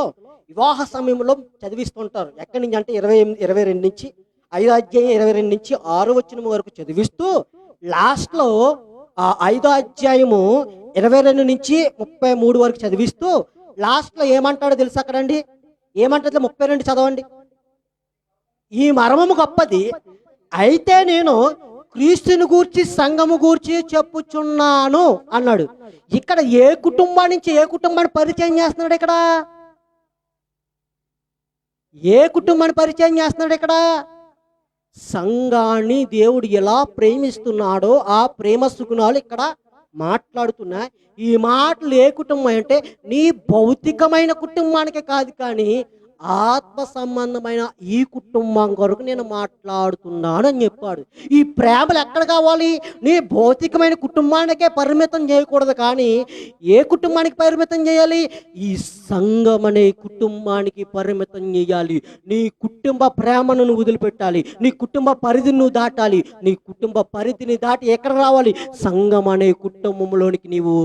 వివాహ సమయంలో చదివిస్తుంటారు. ఎక్కడి నుంచి అంటే 22 నుంచి 5వ అధ్యాయం 22 నుంచి 6వ వచనం వరకు చదివిస్తూ లాస్ట్లో 5వ అధ్యాయము 22 నుంచి 33 వరకు చదివిస్తూ లాస్ట్లో ఏమంటాడో తెలుసు అక్కడండి? ఏమంటాడు? 32 చదవండి. ఈ మర్మము గొప్పది, అయితే నేను క్రీస్తుని గూర్చి, సంఘము గూర్చి చెప్పుచున్నాను అన్నాడు. ఇక్కడ ఏ కుటుంబం నుంచి ఏ కుటుంబాన్ని పరిచయం చేస్తున్నాడు? ఇక్కడ ఏ కుటుంబాన్ని పరిచయం చేస్తున్నాడు? ఇక్కడ సంఘాన్ని దేవుడు ఎలా ప్రేమిస్తున్నాడో ఆ ప్రేమ సుగుణాలు ఇక్కడ మాట్లాడుతున్నా. ఈ మాటలు ఏ కుటుంబం అంటే నీ భౌతికమైన కుటుంబానికి కాదు, కానీ ఆత్మ సంబంధమైన ఈ కుటుంబం కొరకు నేను మాట్లాడుతున్నాను అని చెప్పాడు. ఈ ప్రేమలు ఎక్కడ కావాలి? నీ భౌతికమైన కుటుంబానికే పరిమితం చేయకూడదు, కానీ ఏ కుటుంబానికి పరిమితం చేయాలి? ఈ సంఘం అనే కుటుంబానికి పరిమితం చేయాలి. నీ కుటుంబ ప్రేమను నువ్వు వదిలిపెట్టాలి. నీ కుటుంబ పరిధిని నువ్వు దాటాలి. నీ కుటుంబ పరిధిని దాటి ఎక్కడ రావాలి? సంఘం అనే కుటుంబంలోనికి నీవు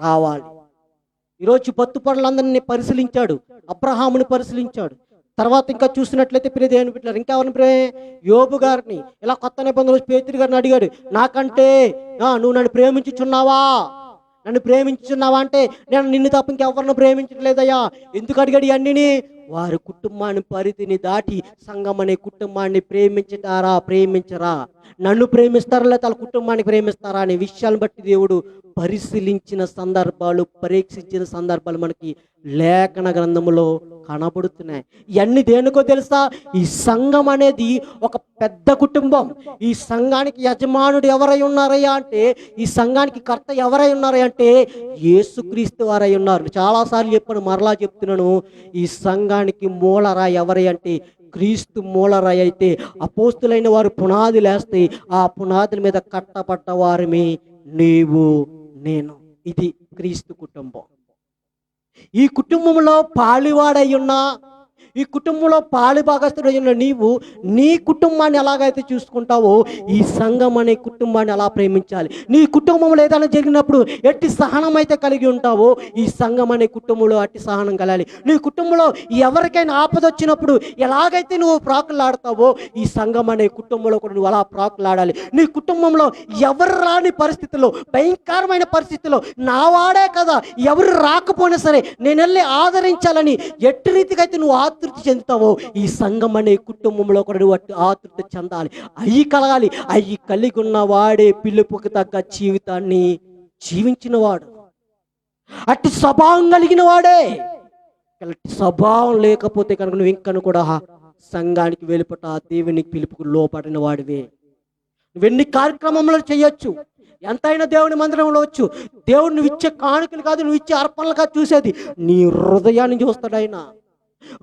రావాలి. ఈరోజు పత్తు పనులందరినీ పరిశీలించాడు, అబ్రహాముని పరిశీలించాడు. తర్వాత ఇంకా చూసినట్లయితే ప్రియ దేవుని బిడ్డలారా, ఇంకా యోబు గారిని ఇలా కొత్త నిబంధనలు పేతురు గారిని అడిగాడు, నాకంటే నువ్వు నన్ను ప్రేమించుచున్నావా? నన్ను ప్రేమించుచున్నావా అంటే, నేను నిన్ను తప్ప ఇంకెవరిని ప్రేమించట్లేదయ్యా. ఎందుకు అడిగాడు ఇవన్నీ? వారి కుటుంబాన్ని పరిధిని దాటి సంఘం అనే కుటుంబాన్ని ప్రేమించరా, నన్ను ప్రేమిస్తారా లేదా వాళ్ళ కుటుంబాన్ని ప్రేమిస్తారా అనే విషయాలను బట్టి దేవుడు పరిశీలించిన సందర్భాలు, పరీక్షించిన సందర్భాలు మనకి లేఖన గ్రంథములో కనబడుతున్నాయి. ఇవన్నీ దేనికో తెలుసా? ఈ సంఘం అనేది ఒక పెద్ద కుటుంబం. ఈ సంఘానికి యజమానుడు ఎవరై ఉన్నారయ్యా అంటే, ఈ సంఘానికి కర్త ఎవరై ఉన్నారయ్యా అంటే యేసుక్రీస్తు వారై ఉన్నారు. చాలాసార్లు చెప్పాను, మరలా చెప్తున్నాను. ఈ సంఘానికి మూలరాయి ఎవరై అంటే క్రీస్తు మూలరాయి అయితే అపోస్తులైన వారు పునాదులు వేస్తే ఆ పునాదుల మీద కట్టబడ్డ వారిని నీవు నేను. ఇది క్రీస్తు కుటుంబం. ఈ కుటుంబంలో పాలివాడై ఉన్నా, ఈ కుటుంబంలో పాలి భాగస్తుడై ఉన్న నీవు నీ కుటుంబాన్ని ఎలాగైతే చూసుకుంటావో ఈ సంఘం అనే కుటుంబాన్ని అలా ప్రేమించాలి. నీ కుటుంబంలో ఏదైనా జరిగినప్పుడు ఎట్టి సహనం అయితే కలిగి ఉంటావో ఈ సంఘం అనే కుటుంబంలో అట్టి సహనం కలాలి. నీ కుటుంబంలో ఎవరికైనా ఆపద వచ్చినప్పుడు ఎలాగైతే నువ్వు ప్రాకులాడతావో ఈ సంఘం అనే కుటుంబంలో కూడా నువ్వు అలా ప్రాకులాడాలి. నీ కుటుంబంలో ఎవరు రాని పరిస్థితుల్లో, భయంకరమైన పరిస్థితుల్లో నావాడే కదా ఎవరు రాకపోయినా సరే నేను వెళ్ళి ఆదరించాలని ఎట్టి రీతిగా అయితే నువ్వు ఆతృత చెందుతావో ఈ సంఘం అనే కుటుంబంలో కూడా నువ్వు ఆతృత చెందాలి. అయ్యి కలగాలి. అయ్యి కలిగి ఉన్నవాడే పిలుపుకి తగ్గ జీవితాన్ని జీవించినవాడు, అట్టి స్వభావం కలిగిన వాడే. అట్టి స్వభావం లేకపోతే కనుక నువ్వు ఇంకను కూడా సంఘానికి వెలుపట దేవునికి పిలుపుకు లోపడిన వాడివే. నువ్వెన్ని కార్యక్రమంలో చేయొచ్చు, ఎంతైనా దేవుని మందిరంలో వచ్చు. దేవుడు నువ్వు ఇచ్చే కానుకలు కాదు, నువ్వు ఇచ్చే అర్పణలు కాదు చూసేది, నీ హృదయాన్ని చూస్తాడు. ఆయన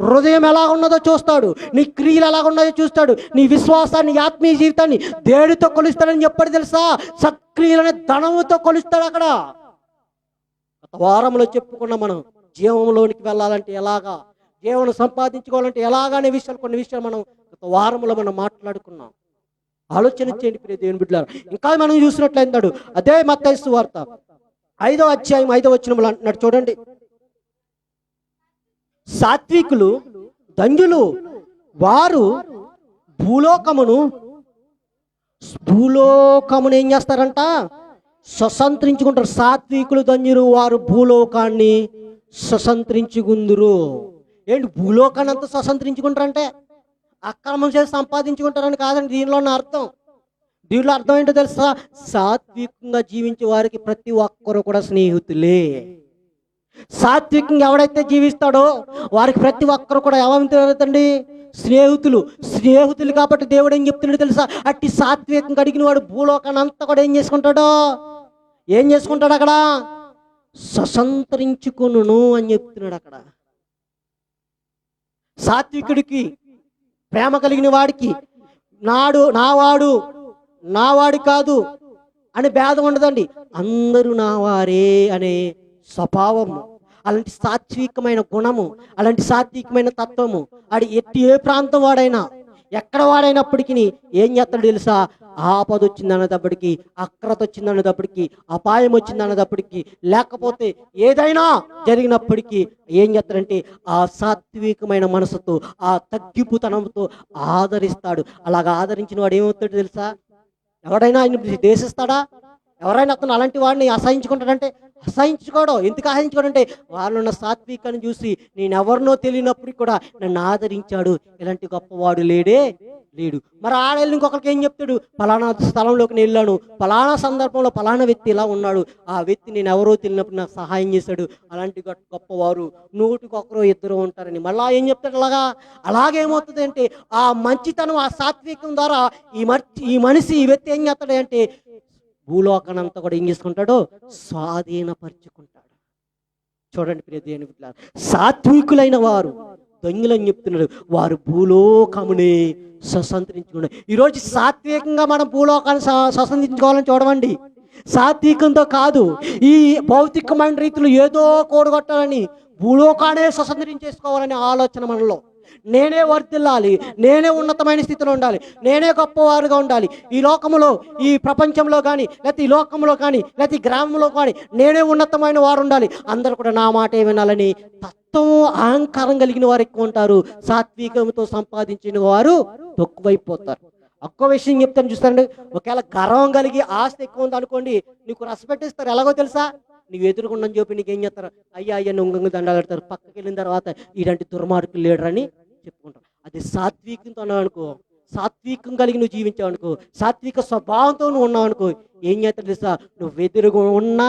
హృదయం ఎలా ఉన్నదో చూస్తాడు, నీ క్రియలు ఎలా ఉన్నదో చూస్తాడు, నీ విశ్వాసాన్ని, ఆత్మీయ జీవితాన్ని దేనితో కొలుస్తాడని చెప్పాడు తెలుసా? సత్క్రియలని ధనముతో కొలుస్తాడు. అక్కడ గత వారంలో చెప్పుకున్నాం మనం, జీవంలోనికి వెళ్ళాలంటే ఎలాగా, జీవనం సంపాదించుకోవాలంటే ఎలాగానే విషయాలు, కొన్ని విషయాలు మనం గత వారంలో మనం మాట్లాడుకున్నాం. ఆలోచన చేయండి ప్రియ దేవుని బిడ్డలారా. ఇంకా మనం చూసినట్లయితాడు అదే మత్తయి సువార్త 5వ అధ్యాయం 5వ వచనంలో అంటున్నాడు చూడండి, సాత్వికులు ధన్యులు వారు భూలోకమును ఏం చేస్తారంట? స్వతంత్రించుకుంటారు. సాత్వికులు ధన్యులు వారు భూలోకాన్ని స్వతంత్రించుకుందురు. ఏంటి భూలోకాన్ని అంతా స్వతంత్రించుకుంటారంటే అక్రమం చేసి సంపాదించుకుంటారని కాదండి దీనిలో ఉన్న అర్థం. దీనిలో అర్థం ఏంటో తెలుసా? సాత్వికంగా జీవించే వారికి ప్రతి ఒక్కరు కూడా స్నేహితులే. సాత్వికంగా ఎవడైతే జీవిస్తాడో వారికి ప్రతి ఒక్కరు కూడా ఏమవుతారండి? స్నేహితులు. స్నేహితులు కాబట్టి దేవుడు ఏం చెప్తున్నాడు తెలుసా? అట్టి సాత్వికంగా అడిగిన వాడు భూలోకాన్ని అంతా కూడా ఏం చేసుకుంటాడు అక్కడ? స్వతంత్రించుకొనును అని చెప్తున్నాడు అక్కడ. సాత్వికుడికి, ప్రేమ కలిగిన వాడికి నావాడు కాదు అని భేదం ఉండదండి. అందరూ నావారే అనే స్వభావము, అలాంటి సాత్వికమైన గుణము, అలాంటి సాత్వికమైన తత్వము అది ఏ ప్రాంతం వాడైనా, ఎక్కడ వాడైనప్పటికీ ఏం చేస్తాడు తెలుసా? ఆపద వచ్చిందనేటప్పటికీ, అక్రత వచ్చిందనేటప్పటికీ, అపాయం వచ్చిందనేటప్పటికీ, లేకపోతే ఏదైనా జరిగినప్పటికీ ఏం చేస్తాడంటే ఆ సాత్వికమైన మనసుతో, ఆ తగ్గిపుతనంతో ఆదరిస్తాడు. అలాగా ఆదరించిన వాడు ఏమవుతాడు తెలుసా? ఎవడైనా ఆయన దేశిస్తాడా? ఎవరైనా అతను అలాంటి వాడిని అసహించుకుంటాడంటే అసహించుకోవడం. ఎందుకు అసహించుకోవడం అంటే వాళ్ళలో ఉన్న సాత్వికాన్ని చూసి నేనెవరినో తెలియనప్పుడు కూడా నన్ను ఆదరించాడు, ఇలాంటి గొప్పవాడు లేడు. మరి ఆడెళ్ళి ఇంకొకరికి ఏం చెప్తాడు, ఫలానా స్థలంలోకి నేను వెళ్ళాను, ఫలానా సందర్భంలో ఫలానా వ్యక్తి ఇలా ఉన్నాడు, ఆ వ్యక్తి నేను ఎవరో తెలియనప్పుడు నాకు సహాయం చేశాడు, అలాంటి గొప్పవారు నూటికొకరు ఇద్దరు ఉంటారని మళ్ళా ఏం చెప్తాడు. అలాగేమవుతుంది అంటే ఆ మంచితనం, ఆ సాత్వికం ద్వారా ఈ మనిషి ఈ వ్యక్తి ఏం చేస్తాడు అంటే భూలోకానంతా కూడా ఏం చేసుకుంటాడో స్వాధీనపరుచుకుంటాడు. చూడండి ప్రియ దేవుని బిడ్డలారా, సాత్వికులైన వారు దొంగలని చెప్తున్నాడు, వారు భూలోకముని స్వతంత్రించుకున్నారు. ఈరోజు సాత్వికంగా మనం భూలోకాన్ని స్వతంత్రించుకోవాలని చూడమండి. సాత్వికంతో కాదు, ఈ భౌతికమైన రీతిలో ఏదో కూడగొట్టాలని భూలోకానే స్వతంత్రించేసుకోవాలనే ఆలోచన మనలో. నేనే వర్ధిల్లాలి, నేనే ఉన్నతమైన స్థితిలో ఉండాలి, నేనే గొప్పవారుగా ఉండాలి, ఈ లోకంలో ఈ ప్రపంచంలో కానీ లేకపోతే ఈ లోకంలో కానీ లేకపోతే ఈ గ్రామంలో కానీ నేనే ఉన్నతమైన వారు ఉండాలి, అందరూ కూడా నా మాట వినాలని తత్వం అహంకారం కలిగిన వారు ఎక్కువ ఉంటారు. సాత్వికంతో సంపాదించిన వారు తక్కువైపోతారు. ఒక్క విషయం చెప్తాను చూస్తారండి, ఒకవేళ గర్వం కలిగి ఆస్తి ఎక్కువ ఉంది అనుకోండి, నీకు రసపెట్టిస్తారు. ఎలాగో తెలుసా, నీవు ఎదురుకుండని చెప్పి నీకు ఏం చేస్తారు, అయ్యా నువ్వు దండాలు పెడతారు. పక్కకి వెళ్ళిన తర్వాత ఇలాంటి దుర్మార్గులు లేడరని చెప్పుకుంటారు. అది సాత్వికంతో ఉన్నావు అనుకో, సాత్వికం కలిగి నువ్వు జీవించావు అనుకో, సాత్విక స్వభావంతో నువ్వు ఉన్నావు అనుకో, ఏం చేస్తాడు తెలుసా, నువ్వు ఎదురుగా ఉన్నా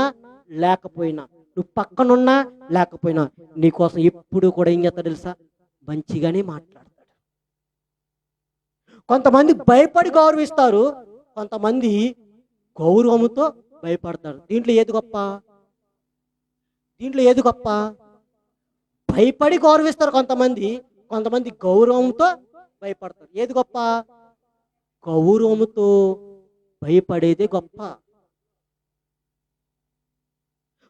లేకపోయినా, నువ్వు పక్కనున్నా లేకపోయినా నీకోసం ఎప్పుడు కూడా ఏం చేస్తాడు తెలుసా, మంచిగానే మాట్లాడతాడు. కొంతమంది భయపడి గౌరవిస్తారు, కొంతమంది గౌరవంతో భయపడతారు. దీంట్లో ఏది గొప్ప? భయపడి గౌరవిస్తారు కొంతమంది గౌరవంతో భయపడతారు. ఏది గొప్ప? గౌరవంతో భయపడేదే గొప్ప.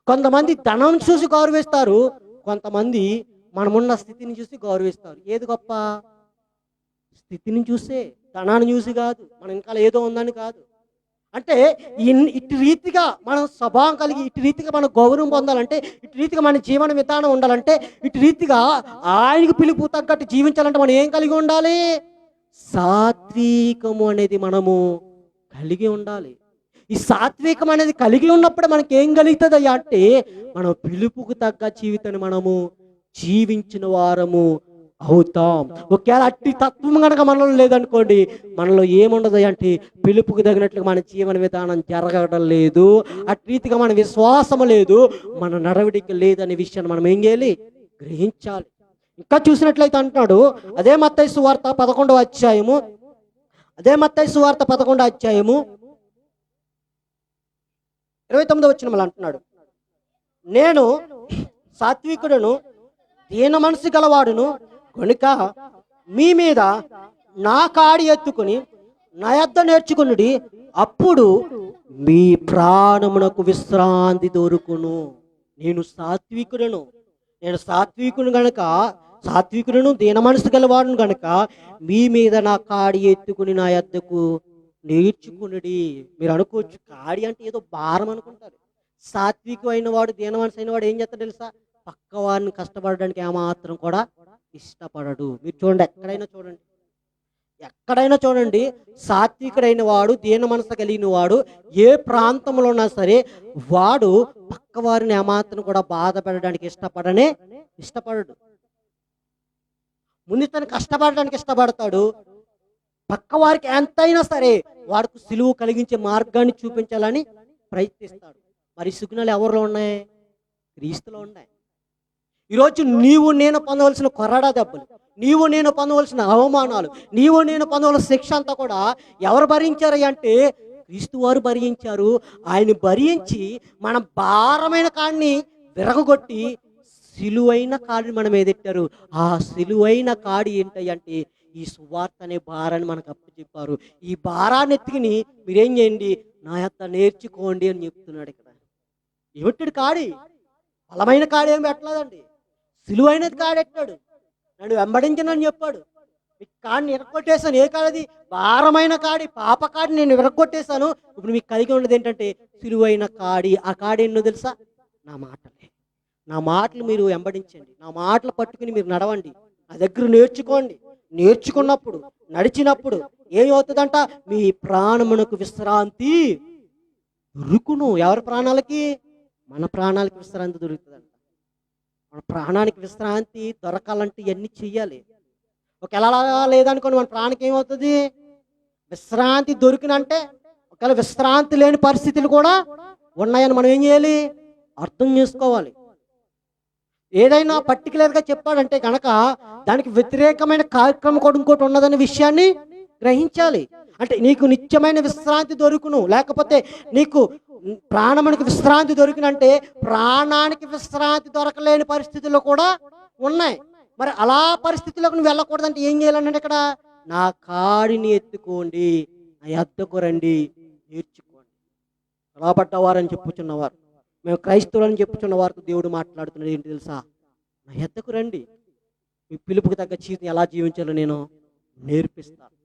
కొంతమంది ధనం చూసి గౌరవిస్తారు, కొంతమంది మనమున్న స్థితిని చూసి గౌరవిస్తారు. ఏది గొప్ప? స్థితిని చూసే, ధనాన్ని చూసి కాదు, మనం ఇంకా ఏదో ఉందని కాదు. అంటే ఇటు రీతిగా మనం స్వభావం కలిగి, ఇటు రీతిగా మనం గౌరవం పొందాలంటే, ఇటు రీతిగా మన జీవన విధానం ఉండాలంటే, ఇటు రీతిగా ఆయనకు పిలుపు తగ్గట్టు జీవించాలంటే మనం ఏం కలిగి ఉండాలి? సాత్వికము అనేది మనము కలిగి ఉండాలి. ఈ సాత్వికం అనేది కలిగి ఉన్నప్పుడే మనకి ఏం కలుగుతుంది అంటే, మనం పిలుపుకు తగ్గ జీవితాన్ని మనము జీవించిన వారము అవుతాం. ఒకవేళ అట్టి తత్వం కనుక మనలో లేదనుకోండి, మనలో ఏముండదు అంటే పిలుపుకు తగినట్లుగా మన జీవన విధానం జరగడం లేదు, అట్టి రీతిగా మన విశ్వాసం లేదు, మన నడవడిక లేదనే విషయాన్ని మనం ఏం చేయాలి? గ్రహించాలి. ఇంకా చూసినట్లయితే అంటున్నాడు, అదే మత్తయి సువార్త 11వ అధ్యాయము 29వ వచనం అంటున్నాడు, నేను సాత్వికుడును దీన మనసు గలవాడును కనుక మీ మీద నా కాడి ఎత్తుకుని నా యొద్ద నేర్చుకునుడి, అప్పుడు మీ ప్రాణమునకు విశ్రాంతి దొరుకును. నేను సాత్వికుడు గనుక, సాత్వికుడును దీన మనసు గలవాడును గనుక మీ మీద నా కాడి ఎత్తుకుని నా యొద్దకు నేర్చుకునుడి. మీరు అనుకోవచ్చు, కాడి అంటే ఏదో భారం అనుకుంటారు. సాత్వికమైన వాడు, దీన మనసు అయిన వాడు ఏం చేస్తాడు తెలుసా? పక్క వారిని కష్టపడడానికి ఏమాత్రం కూడా ఇష్టపడడు. మీరు చూడండి, ఎక్కడైనా చూడండి, సాత్వికుడైన వాడు, దీన మనసు కలిగిన వాడు ఏ ప్రాంతంలో ఉన్నా సరే వాడు పక్క వారిని ఏమాత్రం కూడా బాధ పెట్టడానికి ఇష్టపడడు. ముందు తను కష్టపడడానికి ఇష్టపడతాడు. పక్క వారికి ఎంతైనా సరే వాడికి సులువు కలిగించే మార్గాన్ని చూపించాలని ప్రయత్నిస్తాడు. మరి సుగుణాలు ఎవరిలో ఉన్నాయి? క్రీస్తులో ఉన్నాయి. ఈరోజు నీవు నేను పొందవలసిన కొరడా దెబ్బలు, నీవు నేను పొందవలసిన అవమానాలు, నీవు నేను పొందవలసిన శిక్ష అంతా కూడా ఎవరు భరించారు అంటే క్రీస్తు వారు భరించారు. ఆయన భరించి మన భారమైన కాడిని విరగొట్టి సిలువైన కాడిని మనం ఎదెట్టారు. ఆ సిలువైన కాడి ఏంటంటే ఈ సువార్త అనే భారాన్ని మనకు అప్పచెప్పారు. ఈ భారాన్ని ఎత్తుకుని మీరేం చేయండి, నా యొక్క నేర్చుకోండి అని చెప్తున్నాడు. ఇక్కడ ఏమిట్టాడు? కాడి బలమైన కాడి ఏం పెట్టలేదండి, సిలువైనది కాడెట్టాడు. నన్ను వెంబడించనని చెప్పాడు. మీకు కాడిని విరగొట్టేశాను. ఏ కాడది? భారమైన కాడి, పాప కాడి నేను విరగొట్టేశాను. ఇప్పుడు మీకు కలిగి ఉన్నది ఏంటంటే సిలువైన కాడి. ఆ కాడి ఎన్నో తెలుసా? నా మాటలే. నా మాటలు మీరు వెంబడించండి, నా మాటలు పట్టుకుని మీరు నడవండి, నా దగ్గర నేర్చుకోండి. నేర్చుకున్నప్పుడు, నడిచినప్పుడు ఏమవుతుందంట? మీ ప్రాణమునకు విశ్రాంతి దొరుకును. ఎవరి ప్రాణాలకి? మన ప్రాణానికి విశ్రాంతి దొరుకుతుందంట. మన ప్రాణానికి విశ్రాంతి దొరకాలంటే ఇవన్నీ చెయ్యాలి. ఒకవేళ అలా లేదనుకోండి, మన ప్రాణానికి ఏమవుతుంది? విశ్రాంతి దొరికినంటే, ఒకవేళ విశ్రాంతి లేని పరిస్థితులు కూడా ఉన్నాయని మనం ఏం చేయాలి? అర్థం చేసుకోవాలి. ఏదైనా పర్టికులర్గా చెప్పాడంటే కనుక దానికి వ్యతిరేకమైన కార్యక్రమం కూడా ఇంకోటి ఉన్నదనే విషయాన్ని గ్రహించాలి. అంటే నీకు నిత్యమైన విశ్రాంతి దొరుకును, లేకపోతే నీకు ప్రాణమునికి విశ్రాంతి దొరికినంటే ప్రాణానికి విశ్రాంతి దొరకలేని పరిస్థితుల్లో కూడా ఉన్నాయి. మరి అలా పరిస్థితుల్లోకి నువ్వు వెళ్ళకూడదంటే ఏం చేయాలంటే ఇక్కడ నా కాడిని ఎత్తుకోండి, నా యొద్దకు రండి, నేర్చుకోండి. రాబడ్డవారని చెప్పుచున్నవారు, మేము క్రైస్తవులని చెప్పుచున్న వారితో దేవుడు మాట్లాడుతున్నాడు. ఏంటి తెలుసా? నా యొద్దకు రండి, మీ పిలుపుకి తగ్గ జీవితం ఎలా జీవించాలో నేను నేర్పిస్తాను.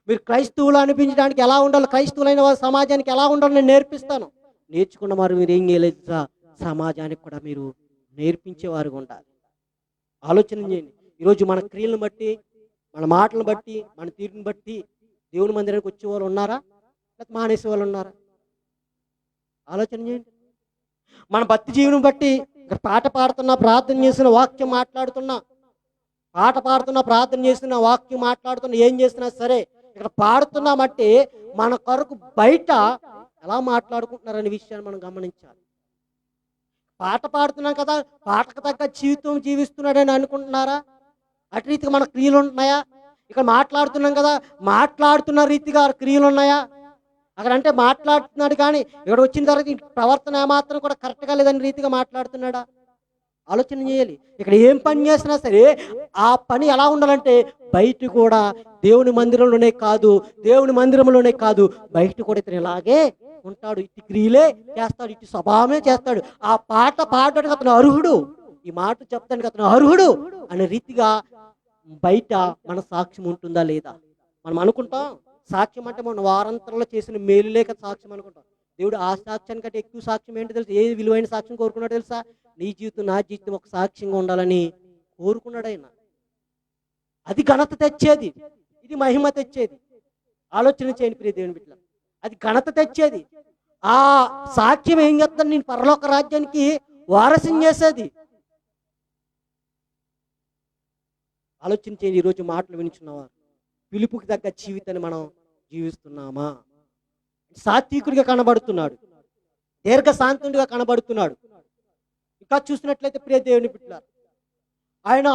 మీరు క్రైస్తవులు అనిపించడానికి ఎలా ఉండాలి, క్రైస్తవులైన వారి సమాజానికి ఎలా ఉండాలో నేను నేర్పిస్తాను. నేర్చుకున్న వారు మీరు ఏం చేయలేదు, సమాజానికి కూడా మీరు నేర్పించేవారుగా ఉండాలి. ఆలోచన చేయండి. ఈరోజు మన క్రియలను బట్టి, మన మాటలను బట్టి, మన తీరుని బట్టి దేవుని మందిరానికి వచ్చే వాళ్ళు ఉన్నారా, లేకపోతే మానేసే వాళ్ళు ఉన్నారా? ఆలోచన చేయండి. మన భక్తి జీవనం బట్టి పాట పాడుతున్నా, ప్రార్థన చేసిన వాక్యం మాట్లాడుతున్నా, పాట పాడుతున్నా, ప్రార్థన చేస్తున్నా, వాక్యం మాట్లాడుతున్నా, ఏం చేసినా సరే ఇక్కడ పాడుతున్నామంటే మన కొరకు బయట ఎలా మాట్లాడుకుంటున్నారనే విషయాన్ని మనం గమనించాలి. పాట పాడుతున్నాం కదా, పాటకు తగ్గ జీవితం జీవిస్తున్నాడని అనుకుంటున్నారా? అటు రీతిగా మన క్రియలు ఉంటున్నాయా? ఇక్కడ మాట్లాడుతున్నాం కదా, మాట్లాడుతున్న రీతిగా క్రియలు ఉన్నాయా? అక్కడ అంటే మాట్లాడుతున్నాడు కానీ ఇక్కడ వచ్చిన తర్వాత ప్రవర్తన ఏమాత్రం కూడా కరెక్ట్గా లేదని రీతిగా మాట్లాడుతున్నాడా? ఆలోచన చేయాలి. ఇక్కడ ఏం పని చేసినా సరే ఆ పని ఎలా ఉండాలంటే బయట కూడా దేవుని మందిరంలోనే కాదు, దేవుని మందిరంలోనే కాదు, బయట కూడా ఇతను ఇలాగే ఉంటాడు, ఇటు క్రియలే చేస్తాడు, ఇటు స్వభావమే చేస్తాడు. ఆ పాట పాడడానికి అతను అర్హుడు, ఈ మాట చెప్తానికి అతను అర్హుడు అనే రీతిగా బయట మన సాక్ష్యం ఉంటుందా లేదా? మనం అనుకుంటాం సాక్ష్యం అంటే మనం వారంతరంలో చేసిన మేలు లేక సాక్ష్యం అనుకుంటాం. దేవుడు ఆ సాక్ష్యాన్ని కంటే ఎక్కువ సాక్ష్యం ఏంటి తెలుసు? ఏ విలువైన సాక్ష్యం కోరుకున్నాడు తెలుసా? నీ జీవితం నా జీవితం ఒక సాక్ష్యంగా ఉండాలని కోరుకున్నాడు ఆయన. అది ఘనత తెచ్చేది, ఇది మహిమ తెచ్చేది. ఆలోచన చేయని ప్రియ దేవుని బిడ్డల, అది ఘనత తెచ్చేది. ఆ సాక్ష్యం ఏం చేస్తుంది? నేను పరలోక రాజ్యానికి వారసం చేసేది. ఆలోచన చేయండి. ఈరోజు మాటలు వినిచున్నావా? పిలుపుకి తగ్గ జీవితాన్ని మనం జీవిస్తున్నామా? సాత్వికుడిగా కనబడుతున్నాడు, దీర్ఘశాంతుడిగా కనబడుతున్నాడు. ఇంకా చూసినట్లయితే ప్రియ దేవుని బిడ్డలారా, ఆయన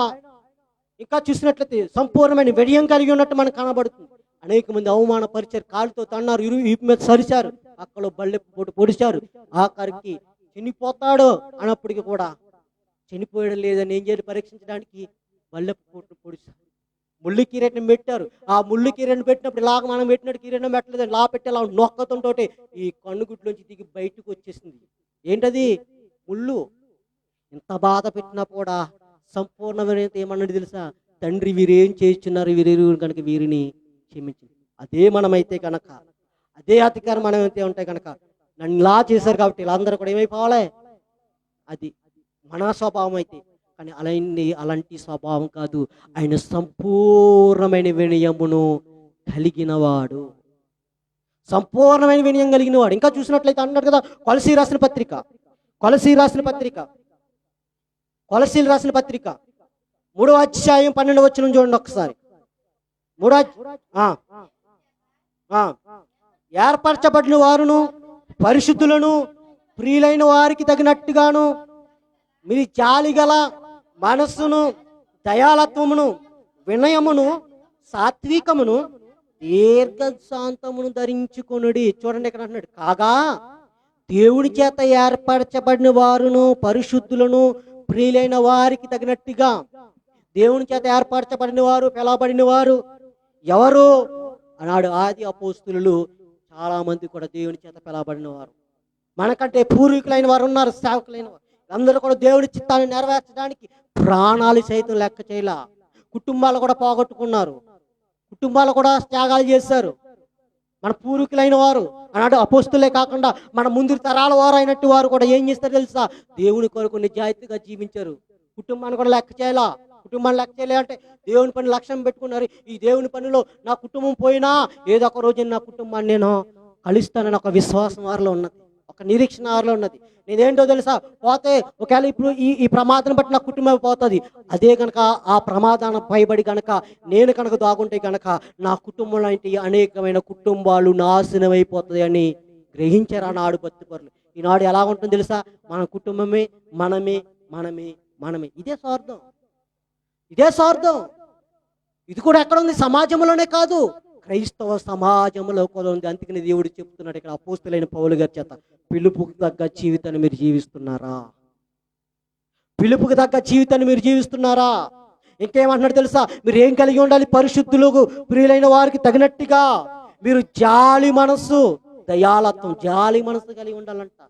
ఇంకా చూసినట్లయితే సంపూర్ణమైన వినయం కలిగి ఉన్నట్టు మనకు కనబడుతుంది. అనేక మంది అవమానపరిచారు, కాలుతో తన్నారు, వీపు మీద సరిచారు, అక్కడ బళ్ళె పొడిచారు, ఆఖరికి చనిపోతాడు అన్నప్పటికీ కూడా చనిపోయడం లేదని ఏం చేయాలి? పరీక్షించడానికి బళ్ళె పొడిచారు, ముళ్ళు కిరీటం పెట్టారు. ఆ ముళ్ళు కిరీటం పెట్టినప్పుడు ఇలాగ మనం పెట్టినట్టు కిరీటం పెట్టలేదు, లా పెట్టి అలా నొక్కతుంటే ఈ కన్నుగుడ్లోంచి దిగి బయటకు వచ్చేసింది. ఏంటది? ముళ్ళు. ఇంత బాధ పెట్టినా కూడా సంపూర్ణమైన ఏమన్నది తెలుసా? తండ్రి వీరేం చేస్తున్నారు, వీరు కనుక వీరిని క్షమించింది. అదే మనమైతే కనుక, అదే అధికారం మనమైతే ఉంటాయి కనుక, నన్ను ఇలా చేశారు కాబట్టి ఇలా అందరూ కూడా ఏమైపోవాలి? అది మన స్వభావం అయితే. కానీ అలాంటి స్వభావం కాదు. ఆయన సంపూర్ణమైన వినయమును కలిగినవాడు, సంపూర్ణమైన వినయం కలిగిన వాడు. ఇంకా చూసినట్లయితే అన్నాడు కదా, కొలసీలు రాసిన పత్రిక 3వ అధ్యాయం 12వ వచనం చూడండి ఒకసారి. ఏర్పరచబడిన వారును పరిశుద్ధులను ప్రియులైన వారికి తగినట్టుగాను మీ జాలిగల మనస్సును, దయాలత్వమును, వినయమును, సాత్వికమును, దీర్ఘశాంతమును ధరించుకొనుడి. చూడండి ఇక్కడ అంటున్నాడు, కాగా దేవుని చేత ఏర్పరచబడిన వారును పరిశుద్ధులను ప్రియులైన వారికి తగినట్టుగా. దేవుని చేత ఏర్పరచబడిన వారు, పిలవబడిన వారు ఎవరు అన్నాడు? ఆది అపోస్తులు చాలా మంది కూడా దేవుని చేత పిలవబడిన వారు. మనకంటే పూర్వీకులైన వారు ఉన్నారు, సేవకులైన వారు. అందరూ కూడా దేవుని చిత్తాన్ని నెరవేర్చడానికి ప్రాణాలు సైతం లెక్క చేయలా. కుటుంబాలు కూడా పోగొట్టుకున్నారు, కుటుంబాలు కూడా త్యాగాలు చేశారు. మన పూర్వీకులైన వారు అన్నాడు అపోస్తులే కాకుండా మన ముందు తరాల వారు అయినట్టు వారు కూడా ఏం చేస్తారు తెలుసా? దేవుని కొరకు నిజాయితీగా జీవించారు. కుటుంబాన్ని కూడా లెక్క చేయాలా. కుటుంబాన్ని లెక్క చేయాలి అంటే దేవుని పని లక్ష్యం పెట్టుకున్నారు. ఈ దేవుని పనిలో నా కుటుంబం పోయినా ఏదో ఒక రోజు నా కుటుంబాన్ని నేను కలుస్తానని ఒక విశ్వాసం వారిలో ఉన్నది. ఒక నిరీక్షణ ఆరులో ఉన్నది. నేనేంటో తెలుసా, పోతే ఒకవేళ ఇప్పుడు ఈ ఈ ప్రమాదం బట్టి నా కుటుంబం పోతుంది. అదే కనుక ఆ ప్రమాదాన్ని పైబడి కనుక నేను కనుక దాగుంటే కనుక నా కుటుంబంలో ఏంటి అనేకమైన కుటుంబాలు నాశనం అయిపోతుంది అని గ్రహించారు ఆనాడు భక్తిపరులు. ఈనాడు ఎలా ఉంటుంది తెలుసా, మన కుటుంబమే మనమే మనమే మనమే. ఇదే స్వార్థం, ఇదే స్వార్థం. ఇది కూడా ఎక్కడ ఉంది? సమాజంలోనే కాదు, క్రైస్తవ సమాజంలో కూడా ఉంది. అందుకని దేవుడు చెప్తున్నాడు ఇక్కడ అపోస్తులైన పౌలు గారి చేత, పిలుపుకు తగ్గ జీవితాన్ని మీరు జీవిస్తున్నారా? పిలుపుకు తగ్గ జీవితాన్ని మీరు జీవిస్తున్నారా? ఇంకేమంటున్నాడు తెలుసా, మీరు ఏం కలిగి ఉండాలి? పరిశుద్ధులకు ప్రియులైన వారికి తగినట్టుగా మీరు జాలి మనస్సు, దయాళత్వం, జాలి మనస్సు కలిగి ఉండాలంట.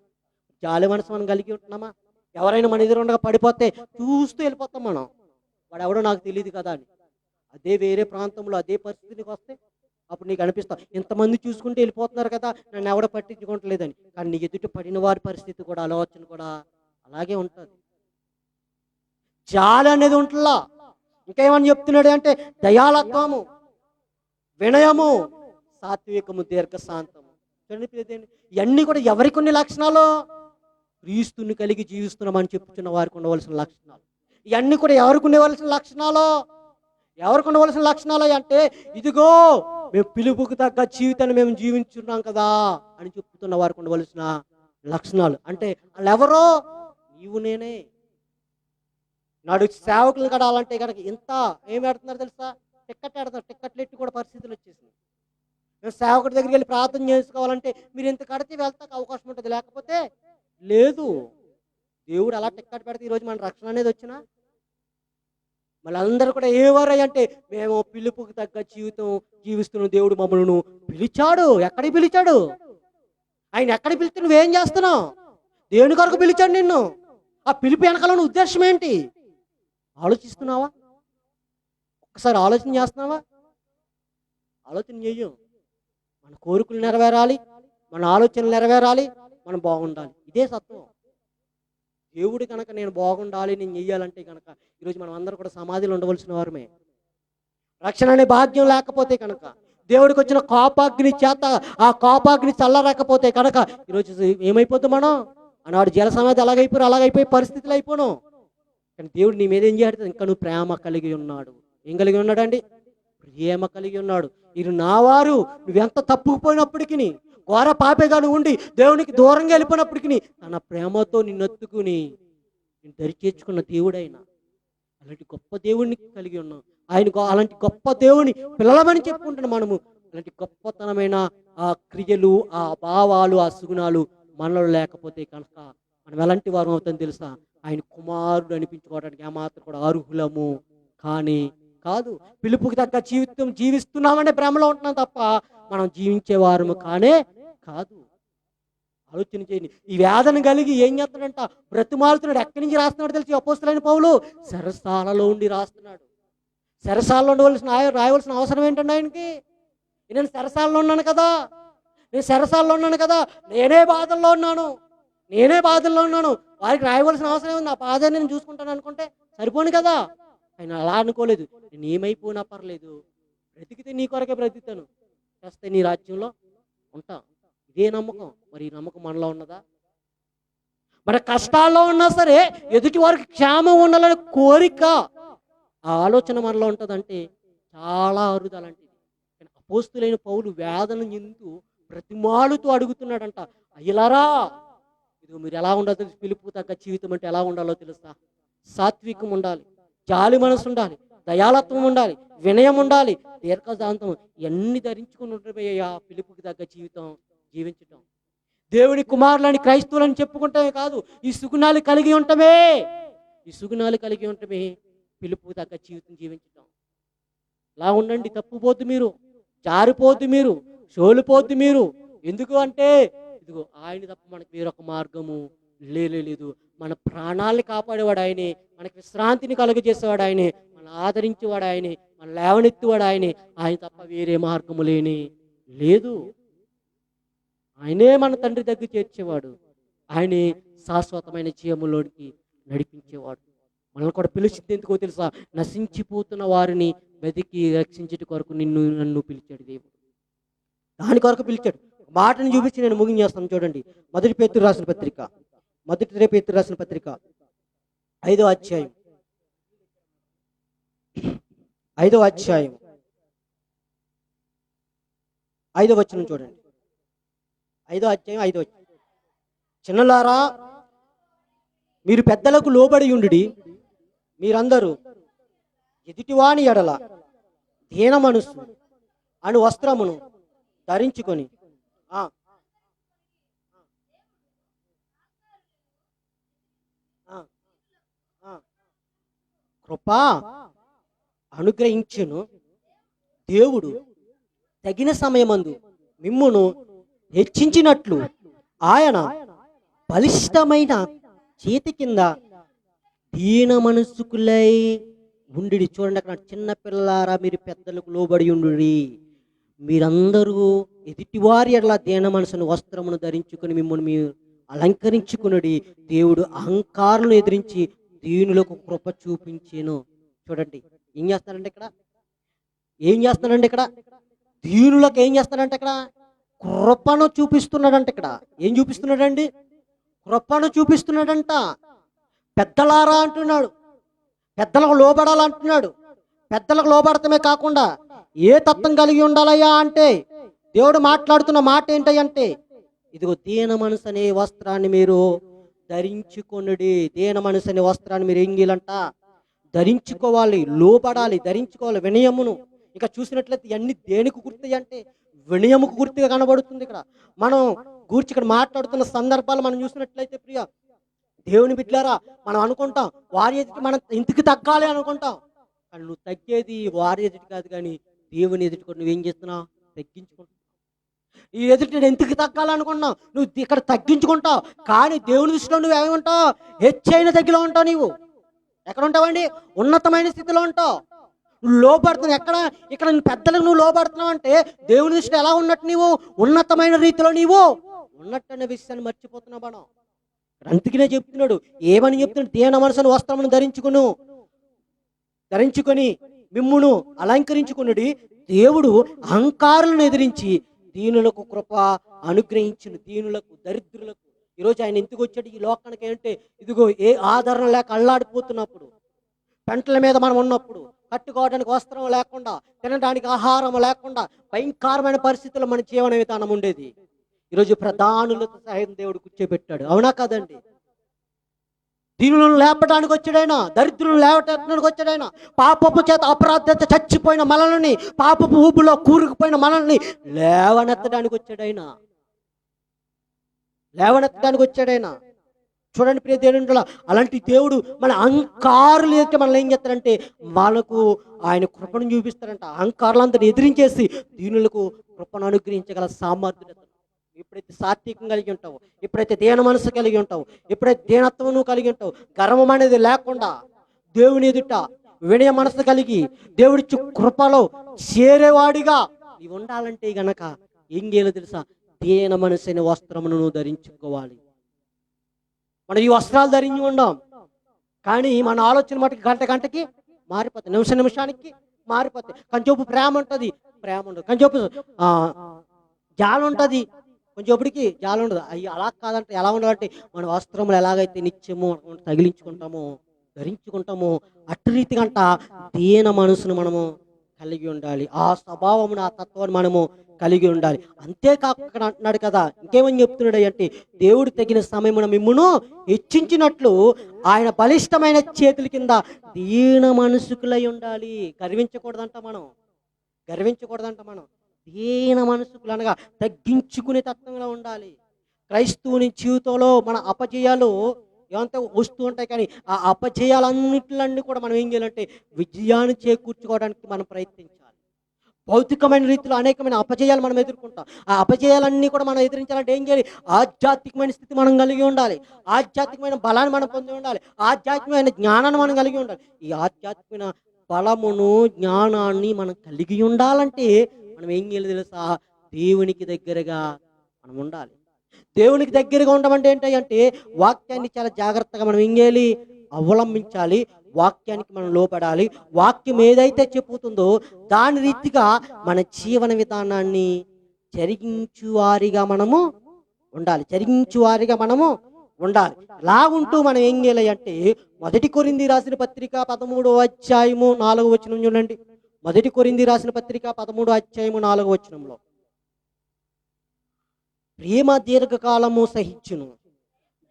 జాలి మనసు మనం కలిగి ఉంటున్నామా? ఎవరైనా మన ఎదురు ఉండగా పడిపోతే చూస్తూ వెళ్ళిపోతాం మనం, వాడు ఎవడో నాకు తెలియదు కదా అని. అదే వేరే ప్రాంతంలో అదే పరిస్థితికి వస్తే అప్పుడు నీకు అనిపిస్తా, ఇంతమంది చూసుకుంటూ వెళ్ళిపోతున్నారు కదా, నన్ను ఎవడ పట్టించుకోవట్లేదని. కానీ నీ ఎదుట పడిన వారి పరిస్థితి కూడా, ఆలోచన కూడా అలాగే ఉంటుంది. జాలి అనేది ఉంటుందా? ఇంకేమని చెప్తున్నాడు అంటే, దయాళత్వము, వినయము, సాత్వికము, దీర్ఘశాంతము. చూడండి, ఇవన్నీ కూడా ఎవరికి కొన్ని లక్షణాలు? క్రీస్తుని కలిగి జీవిస్తున్నామని చెప్పుతున్న వారికి ఉండవలసిన లక్షణాలు. ఇవన్నీ కూడా ఎవరికి ఉండవలసిన లక్షణాలు? ఎవరికి ఉండవలసిన లక్షణాలు అంటే, ఇదిగో మేము పిలుపుకు తగ్గ జీవితాన్ని మేము జీవించున్నాం కదా అని చెప్తున్న వారికి ఉండవలసిన లక్షణాలు. అంటే వాళ్ళు ఎవరో? నీవు నేనే. నాడు సేవకులు కడాలంటే కనుక ఇంత ఏం పెడుతున్నారు తెలుసా? టిక్కెట్ పెడతారు. టిక్కెట్లు ఎట్టి కూడా పరిస్థితులు వచ్చేసింది. మేము సేవకుడి దగ్గరికి వెళ్ళి ప్రార్థన చేసుకోవాలంటే మీరు ఇంత కడితే వెళ్తాక అవకాశం ఉంటుంది, లేకపోతే లేదు. దేవుడు అలా టిక్కెట్ పెడితే ఈరోజు మన రక్షణ అనేది వచ్చినా మళ్ళీ అందరూ కూడా ఏవారై అంటే, మేము పిలుపుకి తగ్గ జీవితం జీవిస్తున్న దేవుడు మమ్మల్ని పిలిచాడు. ఎక్కడికి పిలిచాడు? ఆయన ఎక్కడికి పిలిచి నువ్వేం చేస్తున్నావు? దేవుని కొరకు పిలిచాడు నిన్ను. ఆ పిలుపు వెనకాల ఉద్దేశం ఏంటి? ఆలోచిస్తున్నావా? ఒక్కసారి ఆలోచన చేస్తున్నావా? ఆలోచన చెయ్యం. మన కోరికలు నెరవేరాలి, మన ఆలోచనలు నెరవేరాలి, మనం బాగుండాలి. ఇదే సత్వం. దేవుడు కనుక నేను బాగుండాలి, నేను చెయ్యాలంటే కనుక ఈరోజు మనం అందరూ కూడా సమాధిలో ఉండవలసిన వారమే. రక్షణ అనే భాగ్యం లేకపోతే కనుక, దేవుడికి వచ్చిన కోపాగ్ని చేత ఆ కోపాగ్ని చల్లరాకపోతే కనుక ఈరోజు ఏమైపోతాం మనం? ఆనాడు జల సమాధి అలాగైపోయి పరిస్థితులు అయిపోను. కానీ దేవుడు నీ మీద ఏం చేస్తాడు? ఇంకా నువ్వు ప్రేమ కలిగి ఉన్నాడు. ఏం కలిగి ఉన్నాడండి? ప్రేమ కలిగి ఉన్నాడు. ఇది నా వారు, నువ్వెంత తప్పుకుపోయినప్పటికీ, ఘోర పాపేగా నువ్వు ఉండి దేవునికి దూరంగా వెళ్ళిపోయినప్పటికీ తన ప్రేమతో నిన్నెత్తుకుని నేను దరిచేర్చుకున్న దేవుడైనా. అలాంటి గొప్ప దేవుడిని కలిగి ఉన్నాం. అలాంటి గొప్ప దేవుని పిల్లలమని చెప్పుకుంటున్నాం మనము. అలాంటి గొప్పతనమైన ఆ క్రియలు, ఆ భావాలు, ఆ సుగుణాలు మనలో లేకపోతే కనుక మనం ఎలాంటి వారం అవుతుందని తెలుసా? ఆయన కుమారుడు అనిపించుకోవడానికి ఏమాత్రం కూడా అర్హులము కానీ కాదు. పిలుపుకి తగ్గ జీవితం జీవిస్తున్నామనే భ్రమలో ఉంటున్నాం తప్ప మనం జీవించే వారము కానే కాదు. ఆలోచన చేయండి. ఈ వేదన కలిగి ఏం చేస్తాడంట? బ్రతిమాలుతున్నాడు. ఎక్కడి నుంచి రాస్తున్నాడు తెలిసి అపోస్తలుడైన పౌలు చెరసాలలో ఉండి రాస్తున్నాడు. చెరసాలలో రాయవలసిన అవసరం ఏంటండి ఆయనకి? నేను చెరసాలలో ఉన్నాను కదా, నేనే బాధల్లో ఉన్నాను, వారికి రాయవలసిన అవసరం ఏముంది? నా బాధ నేను చూసుకుంటాను అనుకుంటే సరిపోను కదా. ఆయన అలా అనుకోలేదు. నేను ఏమైపోయినా పర్లేదు, బ్రతికితే నీ కొరకే బ్రతికుతాను, చేస్తే నీ రాజ్యంలో ఉంటా. ఇదే నమ్మకం. మరి ఈ నమ్మకం మనలో ఉన్నదా? మన కష్టాల్లో ఉన్నా సరే ఎదుటి వారికి క్షేమం ఉండాలని కోరిక, ఆ ఆలోచన మనలో ఉంటుందంటే చాలా అరుదు అలాంటిది. అపోస్తులైన పౌలు వేదన ఎందు బ్రతిమాలుతూ అడుగుతున్నాడంట, అయ్యలారా ఇదిగో మీరు ఎలా ఉండాలో, పిలుపు తగ్గ జీవితం అంటే ఎలా ఉండాలో తెలుసా? సాత్వికం ఉండాలి, జాలి మనసు ఉండాలి, దయాళత్వం ఉండాలి, వినయం ఉండాలి, దీర్ఘశాంతం, ఇవన్నీ ధరించుకుని ఉంటే ఆ పిలుపుకి తగ్గ జీవితం జీవించటం. దేవుని కుమారులని క్రైస్తవులని చెప్పుకుంటే కాదు, ఈ సుగుణాలు కలిగి ఉండటమే పిలుపుకి తగ్గ జీవితం జీవించటం. ఇలా ఉండండి. తప్పుపోద్దు మీరు, జారిపోద్దు మీరు, సోలిపోద్దు మీరు. ఎందుకు అంటే ఇదిగో ఆయన తప్ప మనకి వేరొక మార్గము లేదు. మన ప్రాణాలని కాపాడేవాడు ఆయనే, మనకి విశ్రాంతిని కలుగజేసేవాడు ఆయనే, మన ఆదరించేవాడు ఆయనే, మన లేవనెత్తివాడు ఆయనే. ఆయన తప్ప వేరే మార్గము లేదు. ఆయనే మన తండ్రి దగ్గర చేర్చేవాడు. ఆయనే శాశ్వతమైన జీవములోనికి నడిపించేవాడు. మనల్ని కూడా పిలిచింది ఎందుకో తెలుసా? నశించిపోతున్న వారిని వెతికి రక్షించట కొరకు నన్ను పిలిచాడు దేవుడు. దాని కొరకు పిలిచాడు. మాటను చూపించి నేను ముగించేస్తాను. చూడండి, మొదటి పేతురు రాసిన పత్రిక, మొదటి పేతురు రాసిన పత్రిక 5వ అధ్యాయం 5వ అధ్యాయం 5వ వచనం చూడండి. 5వ అధ్యాయం 5వ వచనం. చిన్నలారా, మీరు పెద్దలకు లోబడి ఉండుడి, మీరందరూ ఎదుటివాని ఎడల దీన మనస్సు అను వస్త్రమును ధరించుకొని ఆ ఆ, ఆ, కృప అనుగ్రహించును దేవుడు తగిన సమయమందు మిమ్మును హెచ్చించినట్లు ఆయన బలిష్టమైన చేతి కింద దీన మనస్సుకులై ఉండి. చూడండి, అక్కడ చిన్న పిల్లలారా మీరు పెద్దలకు లోబడి ఉండుడి, మీరందరూ ఎదుటివారి ఎడల దీన మనసును వస్త్రమును ధరించుకుని మిమ్మల్ని మీరు అలంకరించుకునుడి. దేవుడు అహంకారులను ఎదిరించి దీనులకు కృప చూపించేను. చూడండి, ఏం చేస్తారంటే ఇక్కడ, ఏం చేస్తున్నాడంటే ఇక్కడ దీనులకు ఏం చేస్తాడంటే ఇక్కడ కృపను చూపిస్తున్నాడంట. ఇక్కడ ఏం చూపిస్తున్నాడండి? కృపను చూపిస్తున్నాడంట. పెద్దలారా అంటున్నాడు, పెద్దలకు లోబడాలంటున్నాడు. పెద్దలకు లోబడటమే కాకుండా ఏ తత్వం కలిగి ఉండాలయ్యా అంటే దేవుడు మాట్లాడుతున్న మాట ఏంటంటే, ఇదిగో దీన మనసు అనే వస్త్రాన్ని మీరు ధరించుకొనుడి. దీన మనసు అనే వస్త్రాన్ని మీరు ఏం చేయాలంట? ధరించుకోవాలి, లోబడాలి, ధరించుకోవాలి వినయమును. ఇక చూసినట్లయితే ఇవన్నీ దేనికి గుర్తు అంటే వినయముకు గుర్తుగా కనబడుతుంది. ఇక్కడ మనం గూర్చి ఇక్కడ మాట్లాడుతున్న సందర్భాలు మనం చూసినట్లయితే ప్రియ దేవుని బిడ్డలారా, మనం అనుకుంటాం వారి ఎదుటి మనం ఇంటికి తగ్గాలి అనుకుంటాం. కానీ నువ్వు తగ్గేది వారి ఎదుటి కాదు, కానీ దేవుని ఎదుటి కూడా నువ్వేం చేస్తున్నావు? తగ్గించుకుంటావు. ఈ ఎదుటి నేను ఎందుకు తగ్గాలనుకున్నావు, నువ్వు ఇక్కడ తగ్గించుకుంటావు. కానీ దేవుని దృష్టిలో నువ్వు ఏమంటావు? హెచ్చైన దగ్గరలో ఉంటావు. నీవు ఎక్కడ ఉంటావండి? ఉన్నతమైన స్థితిలో ఉంటావు. నువ్వు లోబడుతున్నావు ఎక్కడ? ఇక్కడ పెద్దలకు నువ్వు లోబడుతున్నావు అంటే దేవుని దృష్టిలో ఎలా ఉన్నట్టు? నీవు ఉన్నతమైన రీతిలో నీవు ఉన్నట్టు అనే విషయాన్ని మర్చిపోతున్నావు. మనం అందుకనే చెప్తున్నాడు, ఏమని చెప్తున్నాడు? దీన మనసును వస్త్రమును ధరించుకొని మిమ్మును అలంకరించుకున్నది. దేవుడు అహంకారులను ఎదిరించి దీనులకు కృప అనుగ్రహించును. దీనులకు, దరిద్రులకు. ఈరోజు ఆయన ఎందుకు వచ్చాడు ఈ లోకానికి అంటే, ఇదిగో ఏ ఆదరణ లేక అల్లాడిపోతున్నప్పుడు, పెంటల మీద మనం ఉన్నప్పుడు, కట్టుకోవడానికి వస్త్రం లేకుండా, తినడానికి ఆహారం లేకుండా భయంకరమైన పరిస్థితుల్లో మన జీవన విధానం ఉండేది. ఈరోజు ప్రధానులతో సహాయం దేవుడు కూర్చోబెట్టాడు. అవునా కాదండి? దీనులను లేపడానికి వచ్చాడైనా, దరిద్రులను లేవటానికి వచ్చాడైనా, పాపపు చేత అపరాధత చచ్చిపోయిన మనల్ని, పాపపు ఊపులో కూరుకుపోయిన మనల్ని లేవనెత్తడానికి వచ్చాడైనా. చూడండి ప్రియ దేవుడు, అలాంటి దేవుడు మన అహంకారులు అయితే మనల్ని ఏం చేస్తారంటే వాళ్ళకు ఆయన కృపను చూపిస్తారంట. అహంకారులందరూ ఎదిరించేసి దీనులకు కృపను అనుగ్రహించగల సామర్థ్యం. ఎప్పుడైతే సాత్వికం కలిగి ఉంటావు, ఎప్పుడైతే దీన మనసు కలిగి ఉంటావు, ఎప్పుడైతే దీనత్వం కలిగి ఉంటావు, గర్వం అనేది లేకుండా దేవుని ఎదుట వినయ మనసు కలిగి దేవుడి కృపలో చేరేవాడిగా నీవు ఉండాలంటే గనక ఏం చేయాలో తెలుసా? దీన మనసు అనే వస్త్రమును ధరించుకోవాలి. మనం ఈ వస్త్రాలు ధరించి ఉండాం, కానీ మన ఆలోచన మటుకు గంటకి మారిపోతాయి, నిమిషానికి మారిపోతాయి. కొంచెంపు ప్రేమ ఉంటుంది, ప్రేమ ఉండదు. కొంచెంపు జాలి ఉంటుంది, కొంచెంప్పటికి జాలి ఉండదు. అయ్యి అలా కాదంటే ఎలా ఉండాలంటే మన వస్త్రములు ఎలాగైతే నిత్యము తగిలించుకుంటామో, ధరించుకుంటామో, అటు రీతిగంట దీన మనసును మనము కలిగి ఉండాలి. ఆ స్వభావమును, ఆ తత్వాన్ని మనము కలిగి ఉండాలి. అంతేకాకుండా అంటున్నాడు కదా, ఇంకేమని చెప్తున్నాడు అంటే, దేవుడు తగిన సమయమున మిమ్మును హెచ్చించినట్లు ఆయన బలిష్టమైన చేతుల కింద దీన మనసుకులై ఉండాలి. గర్వించకూడదంట మనం. దీన మనసుకులు అనగా తగ్గించుకునే తత్వంలో ఉండాలి. క్రైస్తవుని జీవితంలో మన అపజయాలు ఏమంతా వస్తూ ఉంటాయి, కానీ ఆ అపజయాలన్నిటిలన్నీ కూడా మనం ఏం చేయాలంటే విజయాన్ని చేకూర్చుకోవడానికి మనం ప్రయత్నించాలి. భౌతికమైన రీతిలో అనేకమైన అపజయాలు మనం ఎదుర్కొంటాం. ఆ అపజయాలన్నీ కూడా మనం ఎదిరించాలంటే ఏం చేయాలి? ఆధ్యాత్మికమైన స్థితి మనం కలిగి ఉండాలి, ఆధ్యాత్మికమైన బలాన్ని మనం పొంది ఉండాలి, ఆధ్యాత్మికమైన జ్ఞానాన్ని మనం కలిగి ఉండాలి. ఈ ఆధ్యాత్మిక బలమును, జ్ఞానాన్ని మనం కలిగి ఉండాలంటే మనం ఏం చేయాలి తెలుసా? దేవునికి దగ్గరగా మనం ఉండాలి. దేవునికి దగ్గరగా ఉండమంటే ఏంటంటే వాక్యాన్ని చాలా జాగ్రత్తగా మనం ఏం చేయాలి? అవలంబించాలి. వాక్యానికి మనం లోపడాలి. వాక్యం ఏదైతే చెప్పుతుందో దాని రీతిగా మన జీవన విధానాన్ని జరిగించువారిగా మనము ఉండాలి. జరిగించువారిగా మనము ఉండాలి. లాగుంటూ మనం ఏం చేయాలి అంటే, మొదటి కొరింథీ రాసిన పత్రిక 13వ అధ్యాయము 4వ వచనం చూడండి. మొదటి కొరింథీ రాసిన పత్రిక 13వ అధ్యాయము 4వ వచనంలో, ప్రేమ దీర్ఘకాలము సహించును,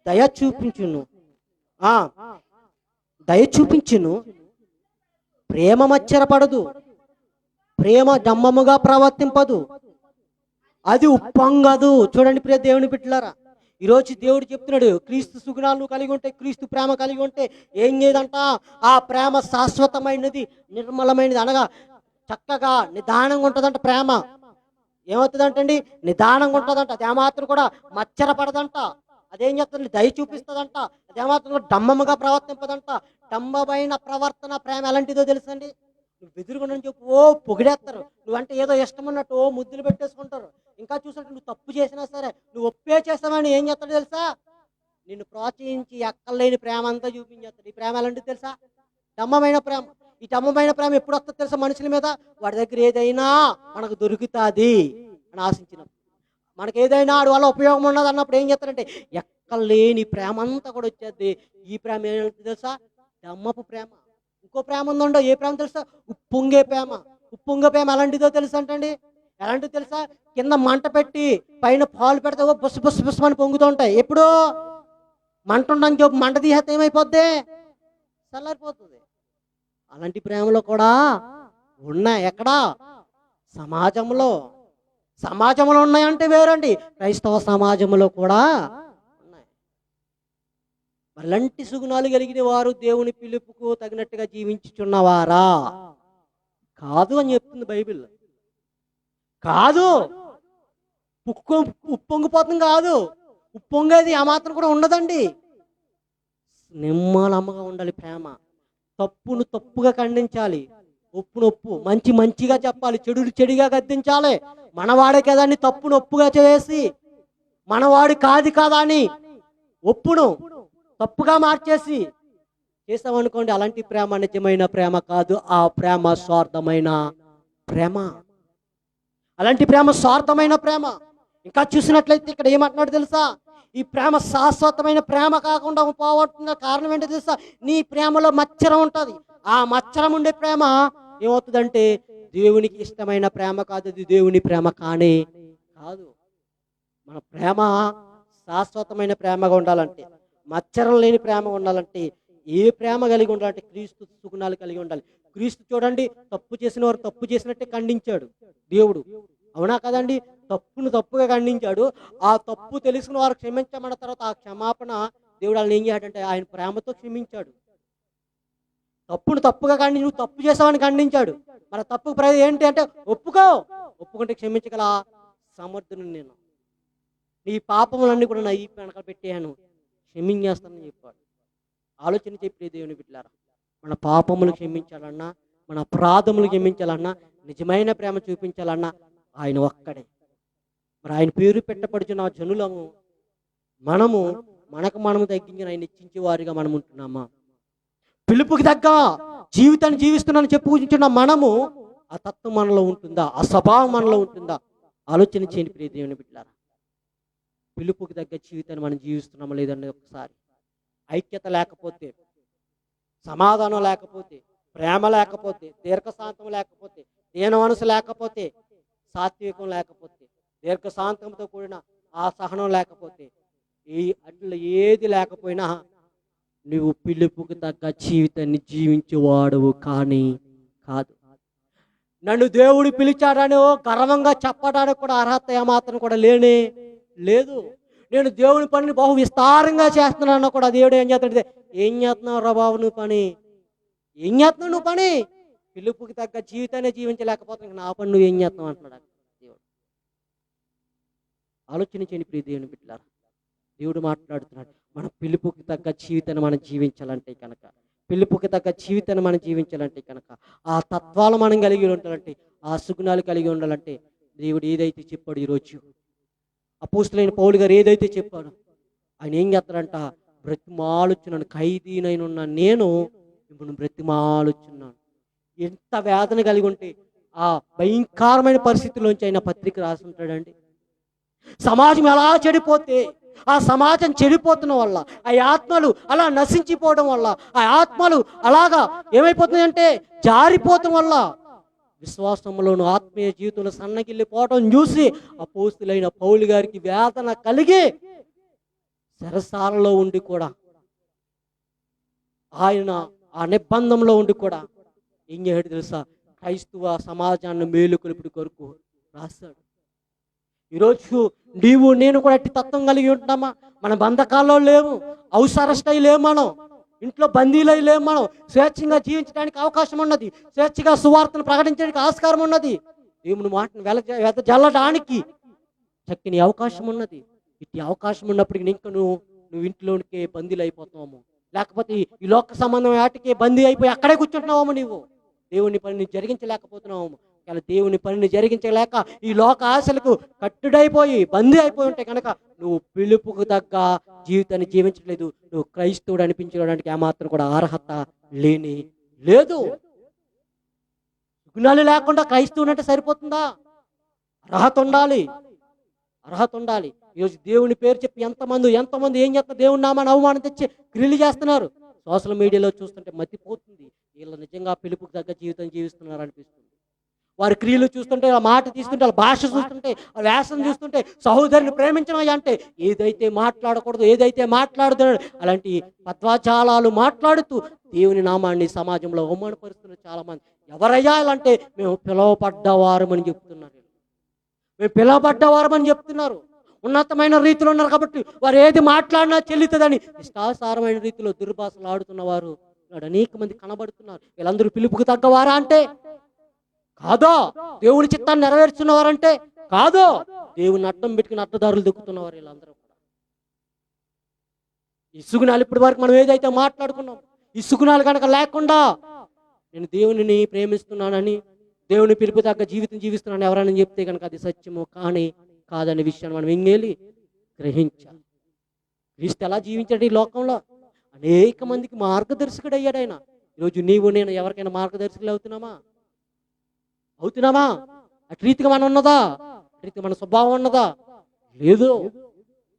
దయ చూపించును, ఆ దయ చూపించును, ప్రేమ మచ్చరపడదు, ప్రేమ డమ్మముగా ప్రవర్తింపదు, అది ఉప్పొంగదు. చూడండి ప్రియ దేవుని బిడ్డలారా, ఈరోజు దేవుడు చెప్తున్నాడు, క్రీస్తు సుగుణాలు కలిగి ఉంటే, క్రీస్తు ప్రేమ కలిగి ఉంటే ఏం లేదంట, ఆ ప్రేమ శాశ్వతమైనది, నిర్మలమైనది, అనగా చక్కగా నిదానంగా ఉంటుందంట. ప్రేమ ఏమవుతుందంటండి? నిదానంగా ఉంటుందంట. అది ఏమాత్రం కూడా మచ్చర పడదంట. అదేం చెప్తుంది? దయ చూపిస్తుందంట. అదేమాత్రం కూడా డమ్మముగా ప్రవర్తింపదంట. డంబమైన ప్రవర్తన ప్రేమ ఎలాంటిదో తెలుసండి? నువ్వు ఎదురుగుండని చెప్పు ఓ పొగిడేస్తారు, నువ్వంటే ఏదో ఇష్టం ఉన్నట్టు ఓ ముద్దులు పెట్టేసుకుంటారు. ఇంకా చూసినట్టు నువ్వు తప్పు చేసినా సరే, నువ్వు ఒప్పే చేస్తావని ఏం చేస్తాడు తెలుసా? నిన్ను ప్రోత్సహించి ఎక్కలేని ప్రేమ అంతా చూపించేస్తాడు. ఈ ప్రేమ ఎలాంటిది తెలుసా? డమ్మమైన ప్రేమ. ఈ డమ్మమైన ప్రేమ ఎప్పుడు వస్తుంది తెలుసా? మనుషుల మీద. వాడి దగ్గర ఏదైనా మనకు దొరుకుతుంది అని ఆశించినప్పుడు, మనకి ఏదైనా వాడి వల్ల ఉపయోగం ఉన్నది అన్నప్పుడు ఏం చేస్తారంటే, ఎక్కలేని ప్రేమ అంతా కూడా వచ్చేది. ఈ ప్రేమ ఏంటి తెలుసా? డమ్మపు ప్రేమ. ఇంకో ప్రేమ ఉందండో, ఏ ప్రేమ తెలుసా? ఉప్పొంగే ప్రేమ. ఉప్పొంగే ప్రేమ ఎలాంటిదో తెలుసా అంటండి? ఎలాంటిదో తెలుసా? కింద మంట పెట్టి పైన పాలు పెడితే బుస్సు బుస్సు బుస్సు అని పొంగుతూ ఉంటాయి. ఎప్పుడు మంట ఉండని చెప్పు, మంట తీసేస్తే ఏమైపోద్ది? చల్లారిపోతుంది. అలాంటి ప్రేమలో కూడా ఉన్నాయి. ఎక్కడా? సమాజంలో. సమాజంలో ఉన్నాయంటే వేరండి, క్రైస్తవ సమాజంలో కూడా ఉన్నాయి. అలాంటి సుగుణాలు కలిగిన వారు దేవుని పిలుపుకు తగినట్టుగా జీవించుచున్నవారా? కాదు అని చెప్తుంది బైబిల్. కాదు, ఉప్పొంగిపోతుంది కాదు. ఉప్పొంగేది ఆ మాత్రం కూడా ఉండదండి. నిమ్మలమ్మగా ఉండాలి ప్రేమ. తప్పును తప్పుగా ఖండించాలి, ఒప్పును ఒప్పు, మంచి మంచిగా చెప్పాలి, చెడులు చెడుగా గద్దించాలి. మనవాడే కదా అని తప్పును ఒప్పుగా చేసి, మనవాడు కాదు కదా అని ఒప్పును తప్పుగా మార్చేసి చేసామనుకోండి, అలాంటి ప్రేమ నిజమైన ప్రేమ కాదు. ఆ ప్రేమ స్వార్థమైన ప్రేమ. అలాంటి ప్రేమ స్వార్థమైన ప్రేమ. ఇంకా చూసినట్లయితే ఇక్కడ ఏమంటున్నాడు తెలుసా? ఈ ప్రేమ శాశ్వతమైన ప్రేమ కాకుండా పోగొట్టుకున్న కారణం ఏంటో తెలుసా? నీ ప్రేమలో మచ్చరం ఉంటుంది. ఆ మచ్చరం ఉండే ప్రేమ ఏమవుతుందంటే దేవునికి ఇష్టమైన ప్రేమ కాదు. అది దేవుని ప్రేమ కానే కాదు. మన ప్రేమ శాశ్వతమైన ప్రేమగా ఉండాలంటే, మచ్చరం లేని ప్రేమ ఉండాలంటే, ఏ ప్రేమ కలిగి ఉండాలంటే క్రీస్తు సుగుణాలు కలిగి ఉండాలి. క్రీస్తు చూడండి, తప్పు చేసిన వారు తప్పు చేసినట్టే ఖండించాడు దేవుడు. అవునా కదండి? తప్పును తప్పుగా ఖండించాడు. ఆ తప్పు తెలుసుకున్న వారు క్షమించమన్న తర్వాత ఆ క్షమాపణ దేవుడు వాళ్ళని ఏం చేశాడంటే ఆయన ప్రేమతో క్షమించాడు. తప్పును తప్పుగా ఖండించి, నువ్వు తప్పు చేసావని ఖండించాడు. మన తప్పు ఏంటి అంటే ఒప్పుకో, ఒప్పుకుంటే క్షమించగల సమర్థుని నేను. నీ పాపములన్నీ కూడా నా ఈ వెనక పెట్టాను, క్షమించేస్తానని చెప్పాడు. ఆలోచన చెప్పే దేవుని బిడ్డలారా, మన పాపములు క్షమించాలన్నా, మన అపరాధములు క్షమించాలన్నా, నిజమైన ప్రేమ చూపించాలన్నా ఆయన ఒక్కడే. మరి ఆయన పేరు పెట్టబడుచున్న జనులము మనము మనము తగ్గించిన ఆయన ఇచ్చించే వారిగా మనం ఉంటున్నామా? పిలుపుకి తగ్గ జీవితాన్ని జీవిస్తున్నాను చెప్పుకుంటున్న మనము ఆ తత్వం మనలో ఉంటుందా? ఆ స్వభావం మనలో ఉంటుందా? ఆలోచన చేయండి ప్రియ దేవుని బిడ్డలారా. పిలుపుకి తగ్గ జీవితాన్ని మనం జీవిస్తున్నామా లేదన్నది ఒకసారి. ఐక్యత లేకపోతే, సమాధానం లేకపోతే, ప్రేమ లేకపోతే, దీర్ఘశాంతం లేకపోతే, దీన మనసు లేకపోతే, సాత్వికం లేకపోతే, దీర్ఘశాంతంతో కూడిన ఆ సహనం లేకపోతే, అట్లా ఏది లేకపోయినా నువ్వు పిలుపుకి తగ్గ జీవితాన్ని జీవించేవాడువు కానీ కాదు. నన్ను దేవుడు పిలిచాడని గర్వంగా చెప్పడానికి కూడా అర్హత ఏమాత్రం కూడా లేనే లేదు. నేను దేవుని పనిని బహు విస్తారంగా చేస్తున్నాను కూడా దేవుడు ఏం చేస్తాడు? ఏం చేస్తున్నావు రా బాబు నువ్వు పని? ఏం చేస్తున్నావు నువ్వు పని? పిలుపుకి తగ్గ జీవితాన్ని జీవించలేకపోతే నా పని నువ్వు ఏం చేస్తున్నావు అంటున్నాడు దేవుడు. ఆలోచించండి ప్రియ దేవుని బిడ్డలారా, దేవుడు మాట్లాడుతున్నాడు. మన పిలుపుకి తగ్గ జీవితాన్ని మనం జీవించాలంటే కనుక, పిలుపుకి తగ్గ జీవితాన్ని మనం జీవించాలంటే కనుక, ఆ తత్వాలు మనం కలిగి ఉండాలంటే, ఆ సుగుణాలు కలిగి ఉండాలంటే దేవుడు ఏదైతే చెప్పాడు ఈరోజు, అపోస్తులైన పౌలు గారు ఏదైతే చెప్పాడు, ఆయన ఏం చేస్తాడంట? బ్రతిమాలుచున్నాను, ఖైదీనైనా నేను ఇప్పుడు బ్రతిమాలుచున్నాను. ఎంత వేదన కలిగి ఉంటే ఆ భయంకరమైన పరిస్థితిలోంచి ఆయన పత్రిక రాస్తుంటాడండి. సమాజం ఎలా చెడిపోతే, ఆ సమాజం చెడిపోతున్న వల్ల, ఆ ఆత్మలు అలా నశించిపోవడం వల్ల, ఆ ఆత్మలు అలాగా ఏమైపోతున్నాయంటే జారిపోవటం వల్ల విశ్వాసంలోను ఆత్మీయ జీవితంలో సన్నగిల్లిపోవడం చూసి అపోస్తులైన పౌలు గారికి వేదన కలిగి చెరసాలలో ఉండి కూడా ఆయన ఆ నిబంధంలో ఉండి కూడా ఏం చేయడు తెలుసా, క్రైస్తవ సమాజాన్ని మేలుకొలుపుడు కొరకు రాస్తాడు. ఈరోజు నీవు నేను కూడా అట్టి తత్వం కలిగి ఉంటున్నామా? మన బంధకాల్లో లేవు, హౌస్ అరెస్ట్ అయ్యి లేవు, మనం ఇంట్లో బందీలై లేవు, మనం స్వేచ్ఛంగా జీవించడానికి అవకాశం ఉన్నది, స్వేచ్ఛగా సువార్తను ప్రకటించడానికి ఆస్కారం ఉన్నది, దేవుని మాటను వెదజల్లడానికి చక్కని అవకాశం ఉన్నది. ఇట్టి అవకాశం ఉన్నప్పటికీ ఇంకా నువ్వు ఇంట్లోనికే బందీలు అయిపోతున్నావు, లేకపోతే ఈ లోక సంబంధం వాటికే బందీ అయిపోయి అక్కడే కూర్చుంటున్నావు. నీవు దేవుని పనిని జరిగించలేకపోతున్నావు. ఇలా దేవుని పనిని జరిగించలేక ఈ లోక ఆశలకు కట్టుడైపోయి బందీ అయిపోయి ఉంటే కనుక నువ్వు పిలుపుకు తగ్గ జీవితాన్ని జీవించలేదు, నువ్వు క్రైస్తవుడు అనిపించుకోవడానికి ఏమాత్రం కూడా అర్హత లేని లేదు. గుణాలు లేకుండా క్రైస్తవుడు అంటే సరిపోతుందా? అర్హత ఉండాలి, అర్హత ఉండాలి. ఈరోజు దేవుని పేరు చెప్పి ఎంతమంది ఏం చేస్తారు, దేవుని నామాన్ని అవమానం తెచ్చి క్రియలు చేస్తున్నారు. సోషల్ మీడియాలో చూస్తుంటే మతిపోతుంది, వీళ్ళు నిజంగా పిలుపుకు తగ్గ జీవితం జీవిస్తున్నారు అనిపిస్తుంది. వారి క్రియలు చూస్తుంటే, ఆ మాట తీసుకుంటే, వాళ్ళ భాష చూస్తుంటే, ఆ వేషం చూస్తుంటే, సహోదరుని ప్రేమించడం అంటే ఏదైతే మాట్లాడకూడదు, ఏదైతే మాట్లాడుతున్నాడు అలాంటి పద్వాచాలాలు మాట్లాడుతూ దేవుని నామాన్ని సమాజంలో అవమానపరుస్తున్నారు చాలా మంది. ఎవరయ్యా అంటే మేము పిలువబడ్డవారమని చెప్తున్నారు, మేము పిలువబడ్డవారమని చెప్తున్నారు. ఉన్నతమైన రీతిలో ఉన్నారు కాబట్టి వారు ఏది మాట్లాడినా చెల్లుతుందని ఇష్టాసారమైన రీతిలో దుర్భాషలు ఆడుతున్న వారు అనేక మంది కనబడుతున్నారు. వీళ్ళందరూ పిలుపుకు తగ్గవారా అంటే కాదో, దేవుని చిత్తాన్ని నెరవేర్చున్నవారంటే కాదో, దేవుని అడ్డం పెట్టుకుని అడ్డదారులు దొక్కుతున్నవారు వీళ్ళందరూ కూడా. ఈ సుగుణాలు ఇప్పటి వరకు మనం ఏదైతే మాట్లాడుకున్నాం, ఈ సుగుణాలు కనుక లేకుండా నేను దేవుని ప్రేమిస్తున్నానని, దేవుని పిలుపు తగ్గ జీవితం జీవిస్తున్నాను ఎవరైనా చెప్తే కనుక అది సత్యము కాదనే విషయాన్ని మనం ఎంగేలి గ్రహించాలి. క్రీస్తు ఎలా జీవించాడు ఈ లోకంలో? అనేక మందికి మార్గదర్శకుడు అయ్యాడు ఆయన. ఈరోజు నీవు నేను ఎవరికైనా మార్గదర్శకులు అవుతున్నామా? అటు రీతిగా మనం ఉన్నదా? అటు రీతిగా మన స్వభావం ఉన్నదా? లేదు.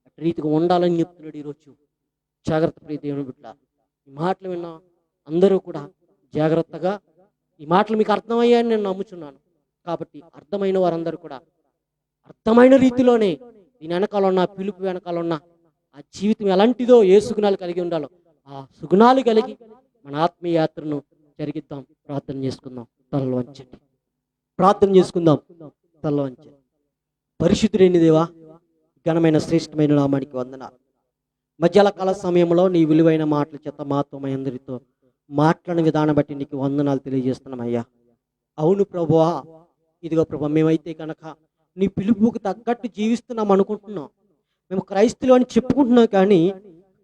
అటు రీతిగా ఉండాలని చెప్తున్నాడు ఈరోజు. జాగ్రత్త ప్రియ దేవుని బిడ్డ, ఈ మాటలు విన్నా అందరూ కూడా జాగ్రత్తగా, ఈ మాటలు మీకు అర్థమయ్యాయని నేను నమ్ముచున్నాను. కాబట్టి అర్థమైన వారందరూ కూడా అర్థమైన రీతిలోనే దీని వెనకాల ఉన్న పిలుపు వెనకాల ఉన్న ఆ జీవితం ఎలాంటిదో, ఏ సుగుణాలు కలిగి ఉండాలో ఆ సుగుణాలు కలిగి మన ఆత్మీయ యాత్రను జరిగిద్దాం. ప్రార్థన చేసుకుందాం, తలలో వంచండి. ప్రార్థన చేసుకుందాం, తలలో వంచండి. పరిశుద్ధుడైన దేవా, ఘనమైన శ్రేష్టమైన నామానికి వందనాలు. మధ్యాహ్న కాల సమయంలో నీ విలువైన మాటల చేత మాతో అందరితో మాట్లాడిన విధానం బట్టి నీకు వందనాలు తెలియజేస్తున్నామయ్యా. అవును ప్రభువా, ఇదిగో ప్రభు, మేమైతే కనుక నీ పిలుపుకు తగ్గట్టు జీవిస్తున్నాం అనుకుంటున్నాం. మేము క్రైస్తులు అని చెప్పుకుంటున్నాం, కానీ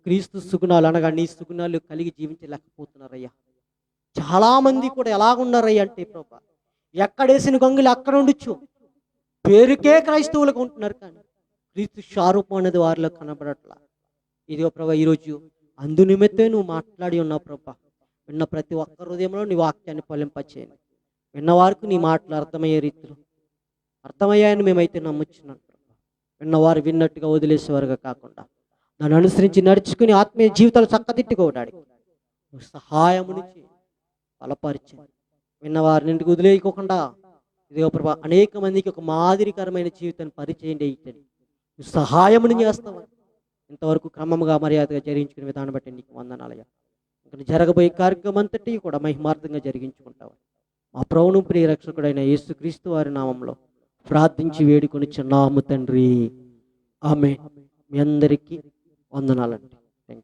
క్రీస్తు సుగుణాలు అనగా నీ సుగుణాలు కలిగి జీవించలేకపోతున్నారయ్యా. చాలామంది కూడా ఎలాగున్నారయ్యా అంటే ప్రభు, ఎక్కడేసిన గొంగులు అక్కడ ఉండొచ్చు, పేరుకే క్రైస్తవులకు ఉంటున్నారు, కానీ క్రీస్తు స్వరూపం అనేది వారిలో కనబడట్లా. ఇదిగో ప్రభా, ఈరోజు అందు నిమిత్తే నువ్వు మాట్లాడి ఉన్నావు ప్రభా. విన్న ప్రతి ఒక్క హృదయంలో నీ వాక్యాన్ని ఫలింపచేయండి. విన్నవారికి నీ మాటలు అర్థమయ్యే రీతిలో అర్థమయ్యాయని మేమైతే నమ్ముచున్నాం ప్రభా. విన్నవారు విన్నట్టుగా వదిలేసేవారుగా కాకుండా దాన్ని అనుసరించి నడుచుకుని ఆత్మీయ జీవితాలు చక్కదిట్టుకోవడానికి సహాయమునిచ్చి బలపరిచండి. విన్నవారిని ఇంటికి వదిలేయకోకుండా ఇదిగో ప్రభా, అనేక మందికి ఒక మాదిరికరమైన జీవితాన్ని పరిచయం చేయించండి. సహాయముని చేస్తావా. ఇంతవరకు క్రమంగా మర్యాదగా జరిగించుకునే విధానం బట్టి నీకు వందనాలయ్యా. ఇంకా జరగబోయే కార్యక్రమం అంతటి కూడా మహిమార్థంగా జరిగించుకుంటావు. మా ప్రభువును ప్రియ రక్షకుడైన యేసుక్రీస్తు వారి నామంలో ప్రార్థించి వేడుకొని చున్నాము తండ్రి, ఆమేన్. మీ అందరికీ వందనాలండి.